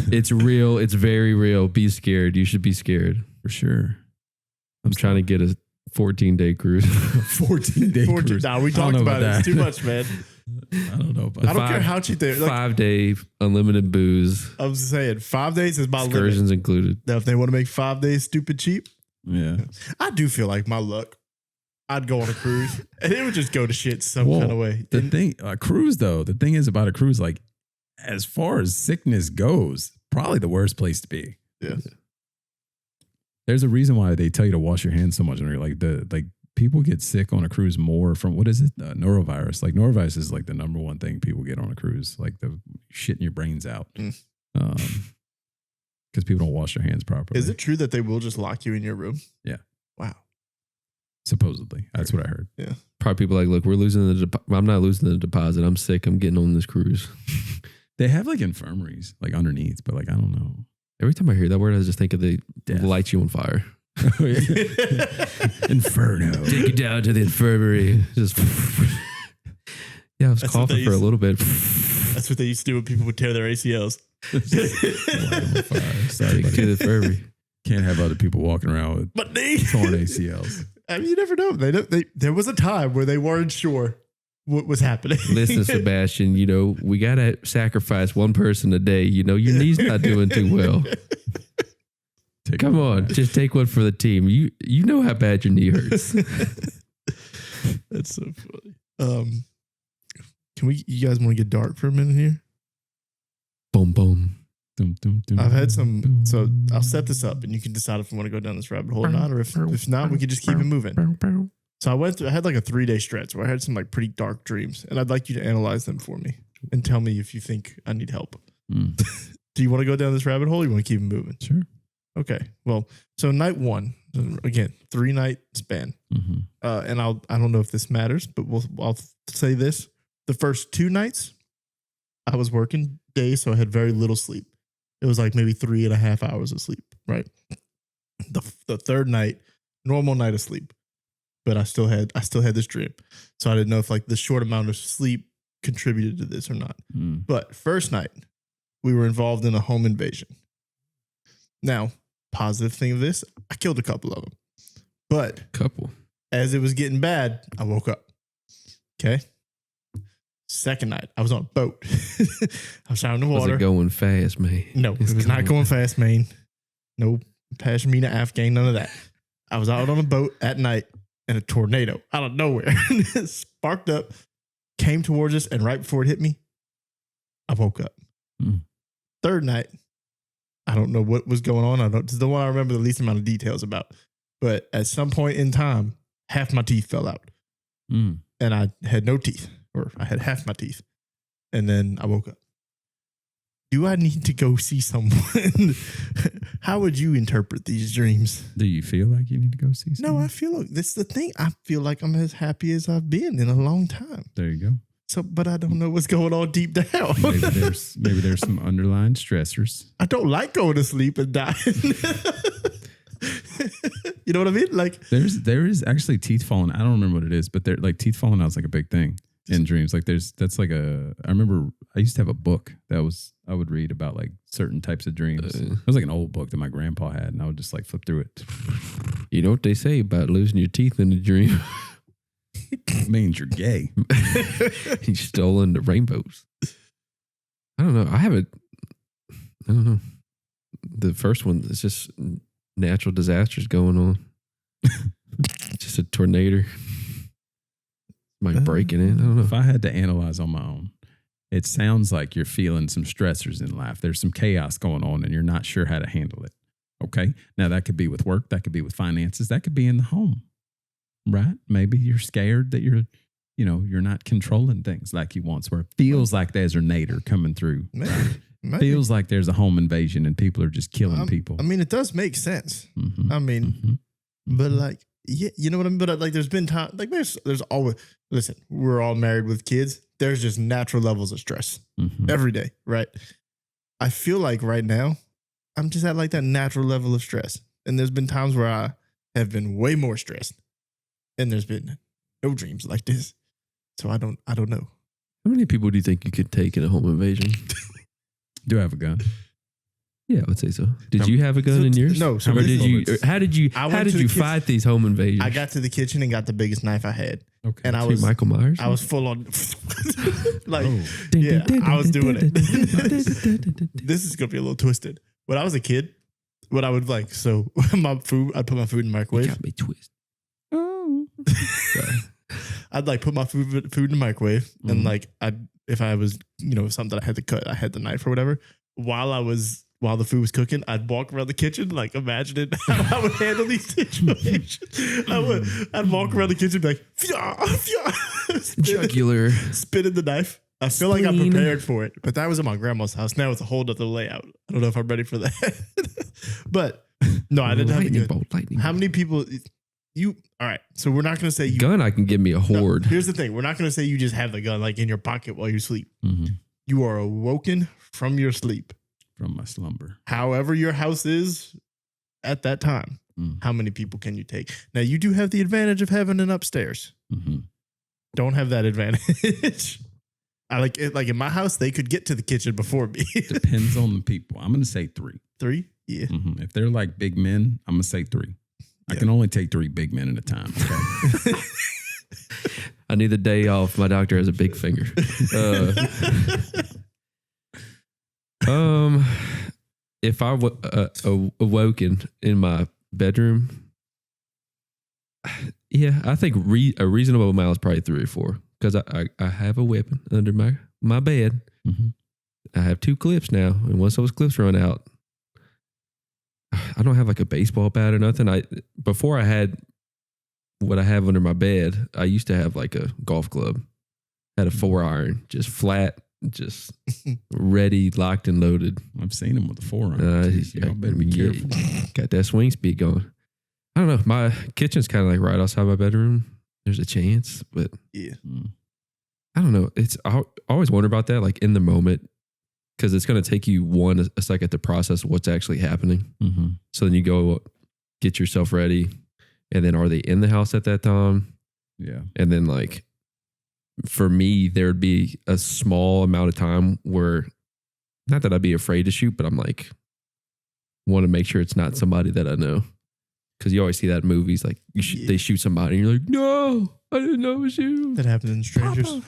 it's real. It's very real. Be scared. You should be scared. For sure. I'm trying to get a 14-day cruise. 14-day cruise. Nah, we talked about it. It's too much, man. I don't know about I don't care how cheap they are. Like, 5-day unlimited booze. I was saying 5 days is my limit. Excursions included. Now, if they want to make 5 days stupid cheap, yeah. I do feel like my luck. I'd go on a cruise and it would just go to shit some kind of way. The thing is about a cruise, like as far as sickness goes, probably the worst place to be. Yeah. There's a reason why they tell you to wash your hands so much. And like people get sick on a cruise more from, what is it? Norovirus. Like norovirus is like the number one thing people get on a cruise, like the shitting your brains out. Because people don't wash their hands properly. Is it true that they will just lock you in your room? Yeah. Wow. Supposedly. That's what I heard. Yeah. Probably people like, look, I'm not losing the deposit. I'm sick. I'm getting on this cruise. They have like infirmaries like underneath, but like, I don't know. Every time I hear that word, I just think of the light you on fire. Inferno. Take you down to the infirmary. Just I was coughing for a little bit. That's what they used to do when people would tear their ACLs. Take to the infirmary. Can't have other people walking around with torn ACLs. I mean, you never know. There was a time where they weren't sure what was happening. Listen, Sebastian, we got to sacrifice one person a day. Your knee's not doing too well. Come on, just take one for the team. You know how bad your knee hurts. That's so funny. You guys want to get dark for a minute here? Boom, boom. I've had some, so I'll set this up and you can decide if you want to go down this rabbit hole or not, or if not, we can just keep it moving. So I had like a 3-day stretch where I had some like pretty dark dreams, and I'd like you to analyze them for me and tell me if you think I need help. Do you want to go down this rabbit hole or you want to keep it moving? Sure. Okay. Well, so night 1, again, 3-night span. And I don't know if this matters, but I'll say this. The first 2 nights I was working days, so I had very little sleep. It was like maybe 3.5 hours of sleep, right? The third night, normal night of sleep, but I still had this dream. So I didn't know if like the short amount of sleep contributed to this or not. But first night, we were involved in a home invasion. Now, positive thing of this, I killed a couple of them. But couple. As it was getting bad, I woke up. Okay. Second night, I was on a boat. I was out in the water. Was it going fast, man? No, it was not going fast, man. No Pashmina, Afghan, none of that. I was out on a boat at night and a tornado out of nowhere sparked up, came towards us, and right before it hit me, I woke up. Third night, I don't know what was going on. This is the one I remember the least amount of details about. But at some point in time, half my teeth fell out. And I had no teeth, or I had half my teeth. And then I woke up. Do I need to go see someone? How would you interpret these dreams? Do you feel like you need to go see someone? No, I feel like this is the thing. I feel like I'm as happy as I've been in a long time. There you go. So, but I don't know what's going on deep down. maybe there's some underlying stressors. I don't like going to sleep and dying. You know what I mean? Like there is actually teeth falling. I don't remember what it is, but there like teeth falling out is like a big thing in dreams. Like I remember I used to have a book I would read about like certain types of dreams. It was like an old book that my grandpa had, and I would just like flip through it. You know what they say about losing your teeth in a dream? It means you're gay. He's stolen the rainbows. I don't know. I don't know. The first one is just natural disasters going on. Just a tornado. Might breaking it. I don't know. If I had to analyze on my own, it sounds like you're feeling some stressors in life. There's some chaos going on and you're not sure how to handle it. Okay. Now that could be with work. That could be with finances. That could be in the home, right? Maybe you're scared that you're not controlling things like you once were. It feels like there's a nader coming through. Maybe. Feels like there's a home invasion and people are just killing people. I mean, it does make sense. I mean, but like, yeah, you know what I mean? But like, there's been time, like there's always, listen, we're all married with kids. There's just natural levels of stress every day, right? I feel like right now, I'm just at like that natural level of stress. And there's been times where I have been way more stressed and there's been no dreams like this. So I don't know. How many people do you think you could take in a home invasion? Do I have a gun? Yeah, I would say so. Did you have a gun in yours? No. So how did you fight these home invasions? I got to the kitchen and got the biggest knife I had. Okay. And I was Michael Myers. I was full on like I was doing it. This is gonna be a little twisted. When I was a kid, what I would like, so I'd put my food in the microwave. You got me twisted. Oh. I'd like put my food in the microwave and like if I was, something that I had to cut, I had the knife or whatever. While the food was cooking, I'd walk around the kitchen, like imagining how I would handle these situations. I'd walk around the kitchen, be like, jugular, spinning the knife. I feel like I'm prepared for it, but that was at my grandma's house. Now it's a whole other layout. I don't know if I'm ready for that. But no, I didn't have a gun. How many people? All right, so we're not going to say you gun. I can give me a horde. No, here's the thing: we're not going to say you just have the gun like in your pocket while you sleep. You are awoken from your sleep, from my slumber. However, your house is at that time. How many people can you take? Now you do have the advantage of having an upstairs. Don't have that advantage. I like it. Like in my house, they could get to the kitchen before me. Depends on the people. I'm going to say 3. 3? Yeah. If they're like big men, I'm going to say 3. I can only take 3 big men at a time. Okay? I need the day off. My doctor has a big finger. If I awoken in my bedroom, yeah, I think a reasonable amount is probably 3 or 4 because I have a weapon under my bed. I have 2 clips now, and once those clips run out, I don't have like a baseball bat or nothing. Before I had what I have under my bed, I used to have like a golf club. Had a 4-iron, just flat, just ready, locked and loaded. I've seen him with a 4-iron. Y'all better be careful. Got that swing speed going. I don't know. My kitchen's kind of like right outside my bedroom. There's a chance, but yeah, I don't know. I always wonder about that, like in the moment. Because it's going to take you a second to process what's actually happening. So then you go get yourself ready. And then are they in the house at that time? Yeah. And then like, for me, there would be a small amount of time where, not that I'd be afraid to shoot, but I'm like, want to make sure it's not somebody that I know. Because you always see that in movies, like they shoot somebody and you're like, no, I didn't know it was you. That happens in Strangers. Papa.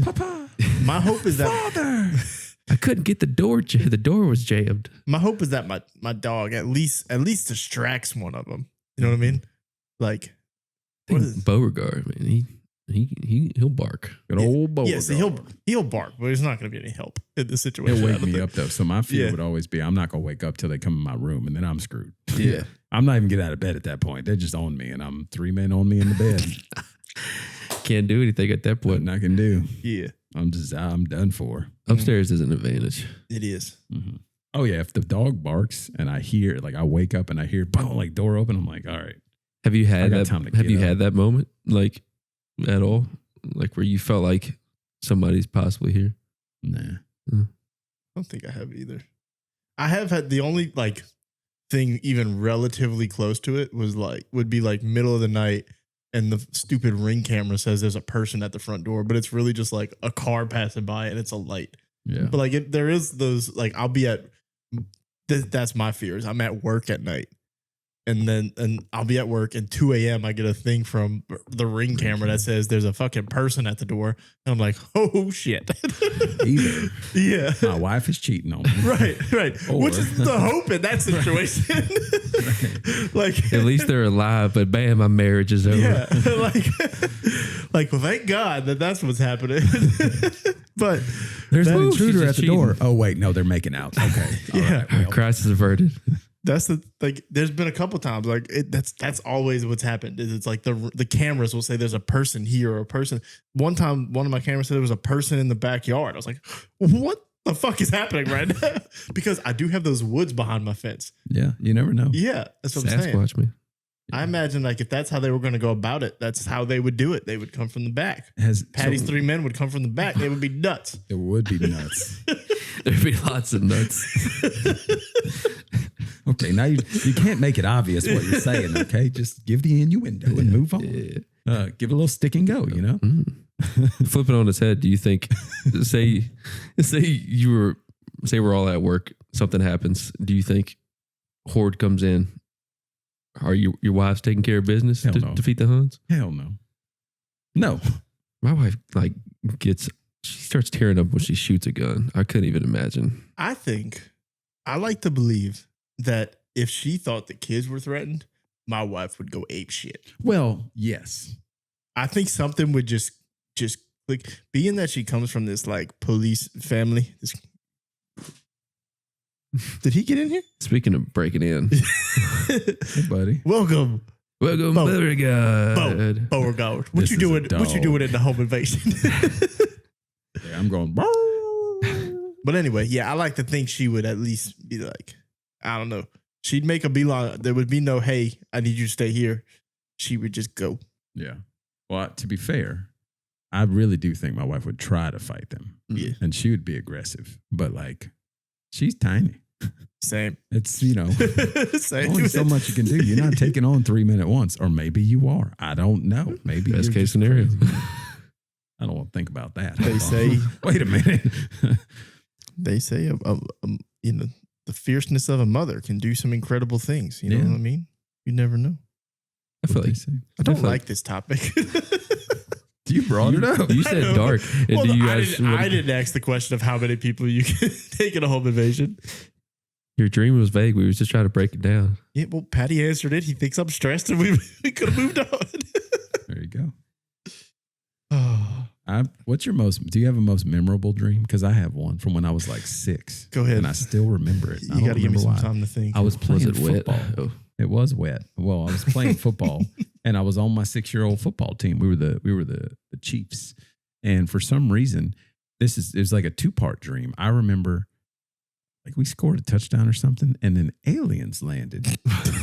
Papa. My hope is that Father. I couldn't get the door. The door was jammed. my hope is that my dog at least distracts one of them. You know what I mean? Like, I think Beauregard, man, he'll bark. Good old Beauregard. Yes, he'll bark, but there's not going to be any help in this situation. It'll wake me up though. So my fear would always be, I'm not going to wake up till they come in my room, and then I'm screwed. Yeah, I'm not even getting out of bed at that point. They're just on me, and I'm 3 men on me in the bed. Can't do anything at that point. Nothing I can do. Yeah, I'm done for. Upstairs is an advantage. it is. Mm-hmm. Oh yeah, if the dog barks and I hear, like, I wake up and I hear boom, like door open, I'm like, all right. Have you had that? Time to Have you get had that moment, like, at all, like where you felt like somebody's possibly here? Nah. I don't think I have either. I have had the only like thing even relatively close to it would be like middle of the night. And the stupid Ring camera says there's a person at the front door, but it's really just like a car passing by and it's a light. Yeah. But like there is those, like I'll be at, that's my fears. I'm at work at night and I'll be at work and 2 a.m. I get a thing from the Ring camera that says there's a fucking person at the door. And I'm like, oh shit. Either. Yeah. My wife is cheating on me. Right. Or- Which is the hope in that situation. Like, At least they're alive, but bam, my marriage is over. yeah. Like, well, thank God that's what's happening. But There's that- an she's intruder just at the door. cheating. Oh wait, no, they're making out. Okay. All Yeah. right, well. Crisis averted. that's there's been a couple times like that's always what's happened is it's like the cameras will say there's a person here or a person. One time one of my cameras said there was a person in the backyard. I was like, what the fuck is happening right now? Because I do have those woods behind my fence. Yeah, you never know. Yeah, that's what I'm saying. Sasquatch me. I imagine like if that's how they were going to go about it, that's how they would do it. They would come from the back. Patty's 3 men would come from the back. They would be nuts. It would be nuts. There'd be lots of nuts. Okay, now you can't make it obvious what you're saying. Okay, just give the innuendo and move on. Yeah. Give it a little stick and go. You know. Flip it on its head. Do you think, say we're all at work, something happens. Do you think Horde comes in? Are your wife's taking care of business to defeat the Huns? Hell no. No. My wife she starts tearing up when she shoots a gun. I couldn't even imagine. I like to believe that if she thought the kids were threatened, my wife would go ape shit. Well, yes. I think something would just click. Being that she comes from this like police family. Did he get in here? Speaking of breaking in, Hey, buddy. Welcome, Beauregard. Beauregard. What This you is a doing? What you dog. doing in the home invasion? Yeah, I'm going. But anyway, yeah, I like to think she would at least be like, I don't know. She'd make a beeline. There would be no, hey, I need you to stay here. She would just go. Yeah. Well, to be fair, I really do think my wife would try to fight them. Yeah. And she would be aggressive. But like, she's tiny. Same. It's, Same. only so much you can do. You're not taking on 3 men at once. Or maybe you are. I don't know. Maybe Best you're case just scenario. crazy. I don't want to think about that. They Hold say- on. Wait a minute. They say, the fierceness of a mother can do some incredible things. You know Yeah. what I mean? You never know. I feel What they like say. I don't feel like this topic. You brought it up. you I said know. dark. And Well, do you I guys? didn't ask the question of how many people you can take in a home invasion. Your dream was vague. We was just trying to break it down. Yeah, well, Patty answered it. He thinks I'm stressed, and we could have moved on. There you go. Oh, Do you have a most memorable dream? Because I have one from when I was like 6. Go ahead. And I still remember it. I You don't got to give me remember some why. time to think. I was playing Was it wet? football. Oh. It was wet. Well, I was playing football and I was on my 6-year-old football team. We were the Chiefs. And for some reason, it was like a 2-part dream. I remember like we scored a touchdown or something and then aliens landed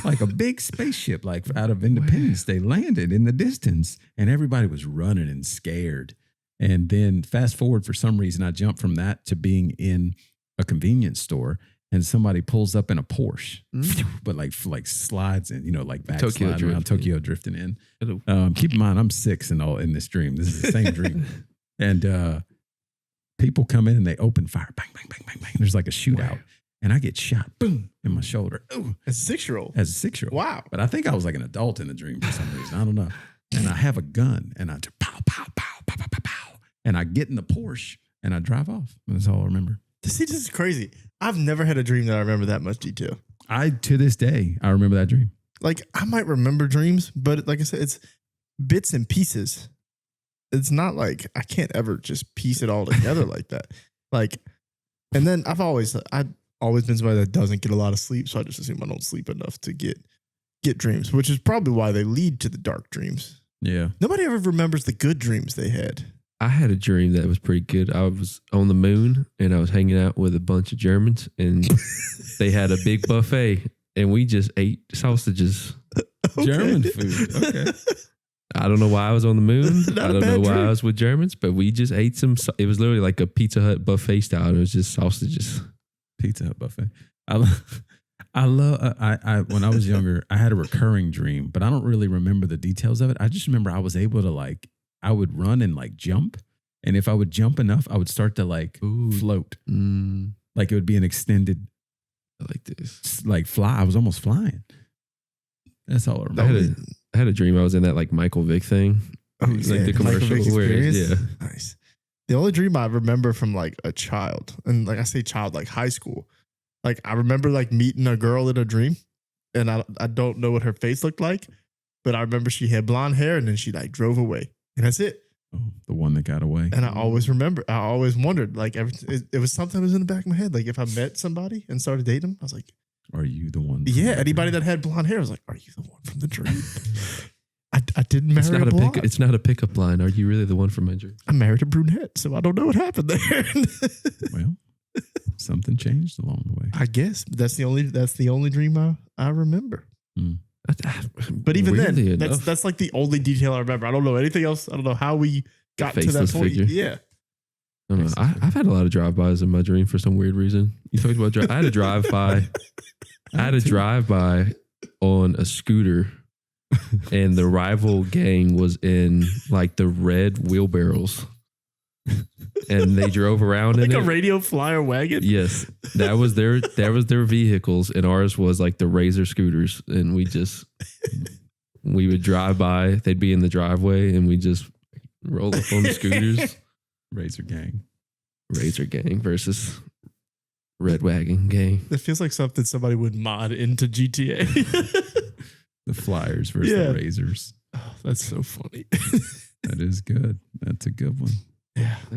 like a big spaceship, like out of Independence. They landed in the distance and everybody was running and scared. And then fast forward, for some reason, I jumped from that to being in a convenience store and somebody pulls up in a Porsche, but like slides in, like back Tokyo sliding around, drifting. Tokyo drifting in. Hello. Keep in mind, I'm 6 and all in this dream. This is the same dream. And people come in and they open fire. Bang, bang, bang, bang, bang. There's like a shootout. Wow. And I get shot, boom, in my shoulder. Ooh, As a 6-year-old. as a 6-year-old. Wow. But I think I was like an adult in the dream for some reason. I don't know. And I have a gun and I just pow, pow, pow, pow, pow, pow, pow. and I get in the Porsche and I drive off. That's all I remember. See, this is crazy. I've never had a dream that I remember that much detail. To this day, I remember that dream. Like, I might remember dreams, but like I said, it's bits and pieces. It's not like I can't ever just piece it all together like that. Like, and then I've always been somebody that doesn't get a lot of sleep, so I just assume I don't sleep enough to get dreams, which is probably why they lead to the dark dreams. Yeah. Nobody ever remembers the good dreams they had. I had a dream that was pretty good. I was on the moon and I was hanging out with a bunch of Germans and they had a big buffet and we just ate sausages. Okay. German food. Okay. I don't know why I was on the moon. Not I don't know why I was with Germans, but we just ate some. It was literally like a Pizza Hut buffet style. And it was just sausages. Pizza Hut buffet. I love. When I was younger, I had a recurring dream, but I don't really remember the details of it. I just remember I was able to I would run and jump, and if I would jump enough, I would start to float. Like it would be an extended. Like this, fly. I was almost flying. That's all I remember. I had a dream I was in that Michael Vick thing. Oh, yeah. The commercial where, yeah. Nice. The only dream I remember from a child, and I say child, high school, I remember meeting a girl in a dream, and I don't know what her face looked like, but I remember she had blonde hair, and then she drove away, and that's it. Oh, the one that got away. And I always wondered, it was something that was in the back of my head. If I met somebody and started dating them, I was like, are you the one? Yeah, anybody that had blonde hair, I was like, are you the one from the dream? I didn't marry a blonde. It's not a pickup line. Are you really the one from my dream? I married a brunette, so I don't know what happened there. Well, something changed along the way. I guess that's the only dream I remember. Mm. But even then, that's the only detail I remember. I don't know anything else. I don't know how we got to that point. Figure. Yeah. I don't know. I've had a lot of drive-bys in my dream for some weird reason. You talked about I had a drive-by. I had a drive-by on a scooter, and the rival gang was in the red wheelbarrows, and they drove around in a radio flyer wagon. Yes, that was their vehicles, and ours was the Razor scooters, and we would drive by. They'd be in the driveway, and we just roll up on the scooters. Razor gang versus Red Wagon gang. That feels like something somebody would mod into GTA. The Flyers versus the Razors. Oh, that's so funny. That is good. That's a good one. Yeah. I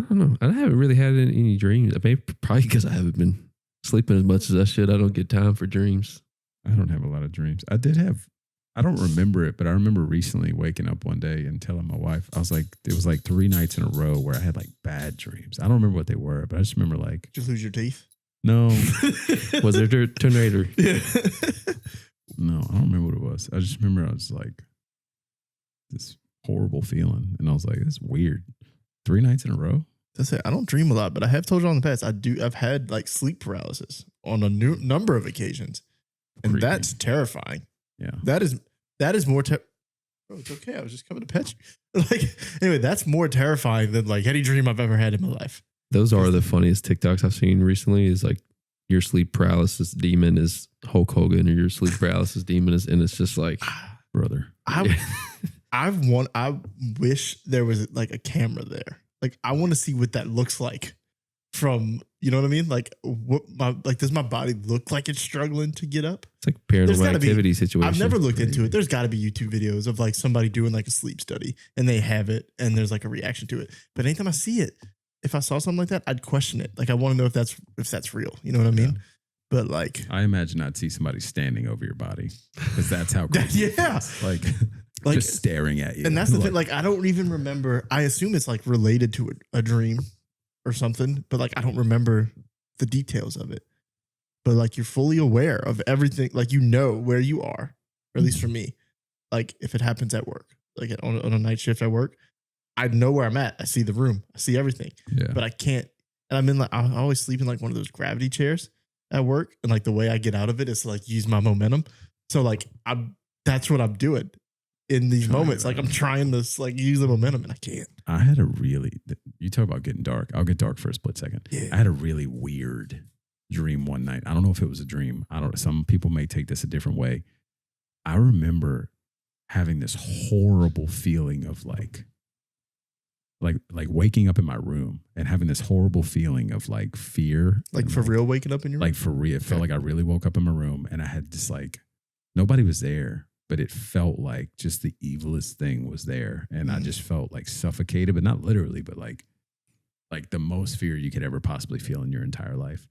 don't know. I haven't really had any dreams. Probably because I haven't been sleeping as much as I should. I don't get time for dreams. I don't have a lot of dreams. I don't remember it, but I remember recently waking up one day and telling my wife, I was it was 3 nights in a row where I had bad dreams. I don't remember what they were, but I just remember Did you lose your teeth? No. Was there a tornado? Yeah. No, I don't remember what it was. I just remember I was this horrible feeling. And I was this is weird. 3 nights in a row? That's it. I don't dream a lot, but I have told you in the past, I've had sleep paralysis on a number of occasions. And that's terrifying. Yeah. That is more oh, it's okay. I was just coming to pet you. Anyway, that's more terrifying than any dream I've ever had in my life. Those are the funniest TikToks I've seen recently is your sleep paralysis demon is Hulk Hogan or your sleep paralysis demon is, and it's just brother. I wish there was a camera there. I want to see what that looks like from, you know what I mean? Does my body look like it's struggling to get up? It's paranormal activity situation. I've never looked into it. There's got to be YouTube videos of somebody doing a sleep study and they have it and there's a reaction to it. But anytime I see it, if I saw something like that, I'd question it. I want to know if that's real. You know what I mean? But I imagine I'd see somebody standing over your body because that's how crazy yeah. it is. Just staring at you. And that's the thing. I don't even remember. I assume it's related to a dream or something, but I don't remember the details of it. But you're fully aware of everything. You know where you are, or at least for me. If it happens at work, on a night shift at work, I know where I'm at. I see the room. I see everything. Yeah. But I can't. And I'm in I always sleep in one of those gravity chairs at work, and the way I get out of it is to use my momentum. So that's what I'm doing in these moments. I'm trying to use the momentum, and I can't. I had you talk about getting dark. I'll get dark for a split second. Yeah. I had a really weird dream one night. I don't know if it was a dream. Some people may take this a different way. I remember having this horrible feeling of like waking up in my room and having this horrible feeling of like fear. Like for real waking up in your room? Like for real. It felt like I really woke up in my room and I had just like, nobody was there, but it felt like just the evilest thing was there. And I just felt like suffocated, but not literally, but like the most fear you could ever possibly feel in your entire life.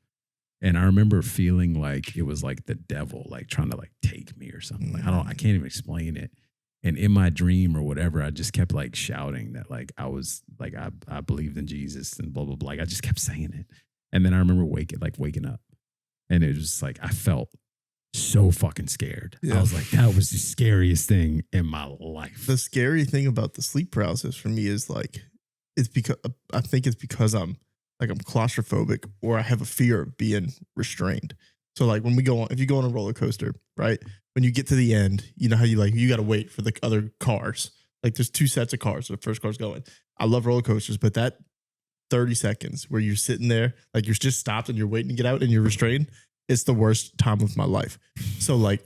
And I remember feeling like it was like the devil, like trying to like take me or something. Like I can't even explain it. And in my dream or whatever, I just kept like shouting that like I was like, I believed in Jesus and blah, blah, blah. Like I just kept saying it. And then I remember waking up and it was like, I felt so fucking scared. Yeah. I was like, that was the scariest thing in my life. The scary thing about the sleep paralysis for me is like, it's because I think it's because I'm claustrophobic or I have a fear of being restrained. So like when if you go on a roller coaster, right? When you get to the end, you know how you got to wait for the other cars. Like there's 2 sets of cars. So the first car's going. I love roller coasters, but that 30 seconds where you're sitting there, like you're just stopped and you're waiting to get out and you're restrained, it's the worst time of my life. So like,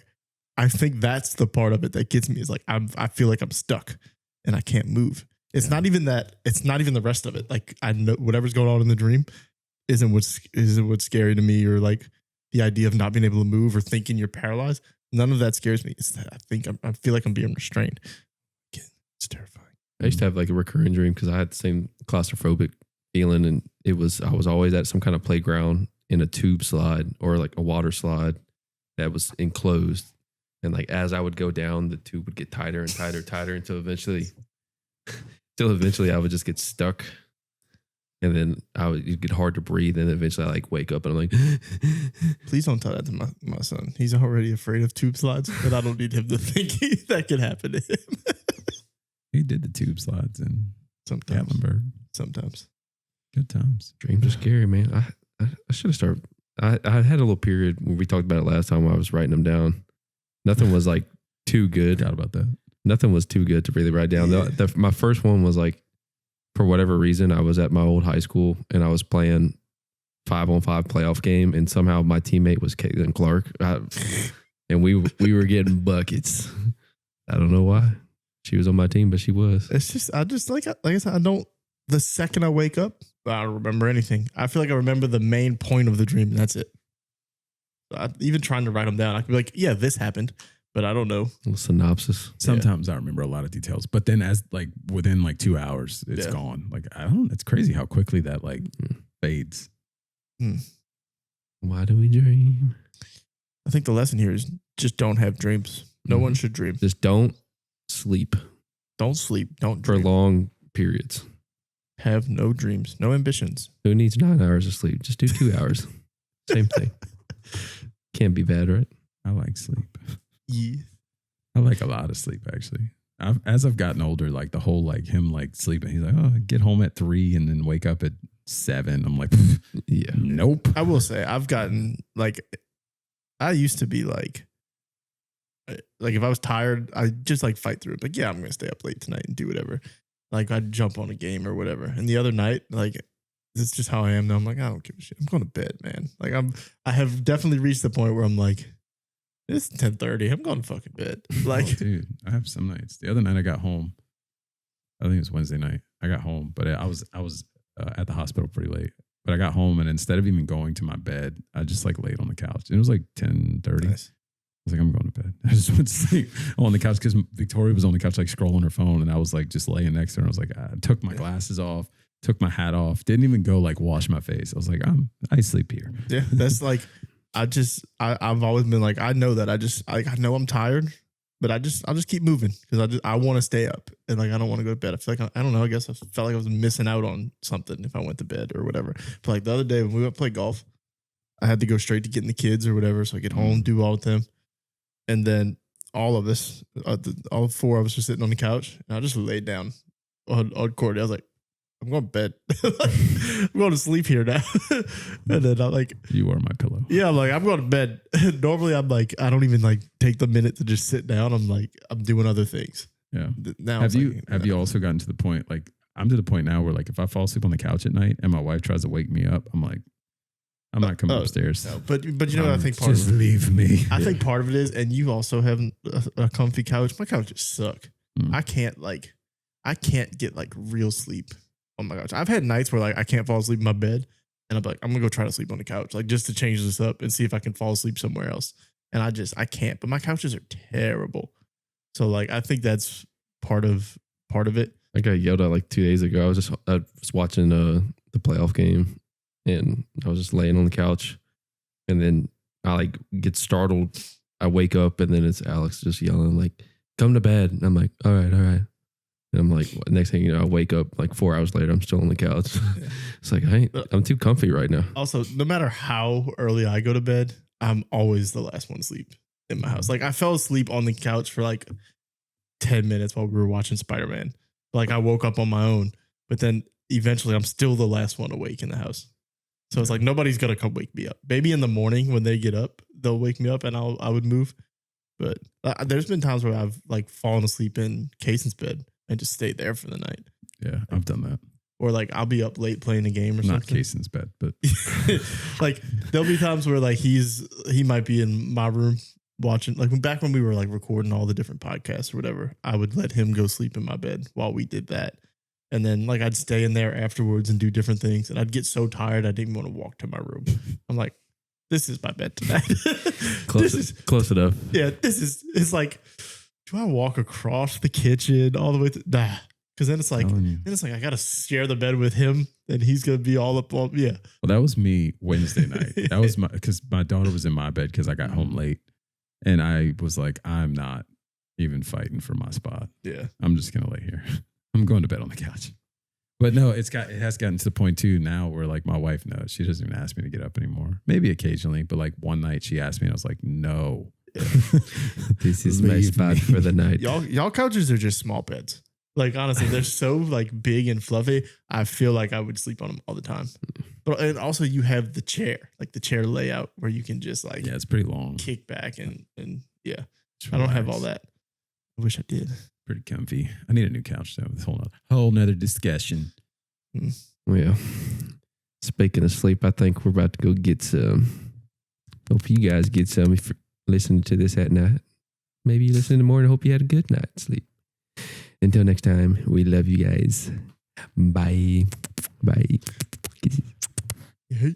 I think that's the part of it that gets me is like, I feel like I'm stuck and I can't move. It's not even that. It's not even the rest of it. Like I know whatever's going on in the dream isn't what's scary to me, or like the idea of not being able to move or thinking you're paralyzed. None of that scares me. It's that I feel like I'm being restrained. It's terrifying. I used to have like a recurring dream because I had the same claustrophobic feeling, and I was always at some kind of playground in a tube slide or like a water slide that was enclosed, and like as I would go down, the tube would get tighter and tighter until eventually I would just get stuck, and then it'd get hard to breathe, and eventually I like wake up and I'm like, please don't tell that to my son. He's already afraid of tube slides, but I don't need him to think that could happen to him. He did the tube slides in Gatlinburg. Sometimes. Good times. Dreams are scary, man. I should have started. I had a little period when we talked about it last time where I was writing them down. Nothing was like too good. Forgot about that. Nothing was too good to really write down. Yeah. My first one was like, for whatever reason, I was at my old high school and I was playing 5-on-5 playoff game, and somehow my teammate was Caitlin Clark, and we were getting buckets. I don't know why she was on my team, but she was. It's just I said, I don't. The second I wake up, I don't remember anything. I feel like I remember the main point of the dream, and that's it. Even trying to write them down, I could be like, yeah, this happened. But I don't know. A little synopsis. Sometimes I remember a lot of details, but then as like within like 2 hours, it's gone. Like I don't. It's crazy how quickly that like fades. Why do we dream? I think the lesson here is just don't have dreams. No one should dream. Just don't sleep. Don't sleep. Don't dream. For long periods. Have no dreams. No ambitions. Who needs 9 hours of sleep? Just do 2 hours. Same thing. Can't be bad, right? I like sleep. Yeah. I like a lot of sleep, actually. As I've gotten older, like the whole like him like sleeping, he's like, oh, I get home at 3 and then wake up at 7. I'm like, yeah, nope. I will say I've gotten like, I used to be like if I was tired, I just like fight through it. Like, yeah, I'm going to stay up late tonight and do whatever. Like I'd jump on a game or whatever. And the other night, like, it's just how I am now. I'm like, I don't give a shit. I'm going to bed, man. Like I have definitely reached the point where I'm like, it's 10:30. I'm going to fucking bed. Like, dude, I have some nights. The other night I got home. I think it was Wednesday night. I got home, but I was at the hospital pretty late. But I got home, and instead of even going to my bed, I just like laid on the couch. And it was like 10:30. Nice. I was like, I'm going to bed. I just went to sleep on the couch because Victoria was on the couch like scrolling her phone, and I was like just laying next to her. And I was like, I took my glasses off, took my hat off, didn't even go like wash my face. I was like, I sleep here. Yeah, that's like. I've always been like, I know that I know I'm tired, but I'll just keep moving because I want to stay up and like I don't want to go to bed. I feel like I don't know. I guess I felt like I was missing out on something if I went to bed or whatever. But like the other day when we went to play golf, I had to go straight to getting the kids or whatever, so I get home, do all with them, and then all of us, all 4 of us were sitting on the couch, and I just laid down on court. I was like, I'm going to bed. I'm going to sleep here now. And then I'm like, you are my pillow. Yeah, I'm like, I'm going to bed. Normally I'm like, I don't even like take the minute to just sit down. I'm like, I'm doing other things. Yeah. Now have you also gotten to the point, like I'm to the point now where like if I fall asleep on the couch at night and my wife tries to wake me up, I'm like, I'm not coming upstairs. No, but you know what I think part just of it, leave me. I think part of it is, and you also have a comfy couch. My couches suck. I can't get like real sleep Oh my gosh. I've had nights where like I can't fall asleep in my bed and I'm like, I'm gonna go try to sleep on the couch, like just to change this up and see if I can fall asleep somewhere else. And I can't, but my couches are terrible. So like I think that's part of it. I got yelled at like 2 days ago. I was watching the playoff game and I was just laying on the couch and then I like get startled. I wake up and then it's Alex just yelling like, come to bed. And I'm like, all right. And I'm like, next thing you know, I wake up like 4 hours later, I'm still on the couch. Yeah. It's like, I'm too comfy right now. Also, no matter how early I go to bed, I'm always the last one to sleep in my house. Like I fell asleep on the couch for like 10 minutes while we were watching Spider-Man. Like I woke up on my own, but then eventually I'm still the last one awake in the house. So it's like nobody's gonna come wake me up. Maybe in the morning when they get up, they'll wake me up and I would move. But there's been times where I've like fallen asleep in Cason's bed and just stayed there for the night. Yeah, I've done that. Or like I'll be up late playing a game or something. Not Cason's bed, but like there'll be times where like he might be in my room watching, like back when we were like recording all the different podcasts or whatever, I would let him go sleep in my bed while we did that. And then like I'd stay in there afterwards and do different things. And I'd get so tired I didn't want to walk to my room. I'm like, this is my bed tonight. Close enough. Yeah, it's like, do I walk across the kitchen all the way to because then it's like I gotta share the bed with him and he's gonna be all up on Well, that was me Wednesday night. That was because my daughter was in my bed because I got home late. And I was like, I'm not even fighting for my spot. Yeah. I'm just going to lay here. I'm going to bed on the couch. But no, it has gotten to the point too now where like my wife knows. She doesn't even ask me to get up anymore. Maybe occasionally, but like one night she asked me and I was like, no. This is my spot for the night. Y'all couches are just small beds. Like honestly, they're so like big and fluffy. I feel like I would sleep on them all the time. But and also you have the chair, like the chair layout where you can just like it's pretty long, kick back and yeah. I don't have all that. I wish I did. Pretty comfy. I need a new couch though. This whole nother discussion. Yeah. Speaking of sleep, I think we're about to go get some. Hope you guys get some if you're listening to this at night. Maybe you listen in the morning. Hope you had a good night's sleep. Until next time, we love you guys. Bye. Bye. Hey.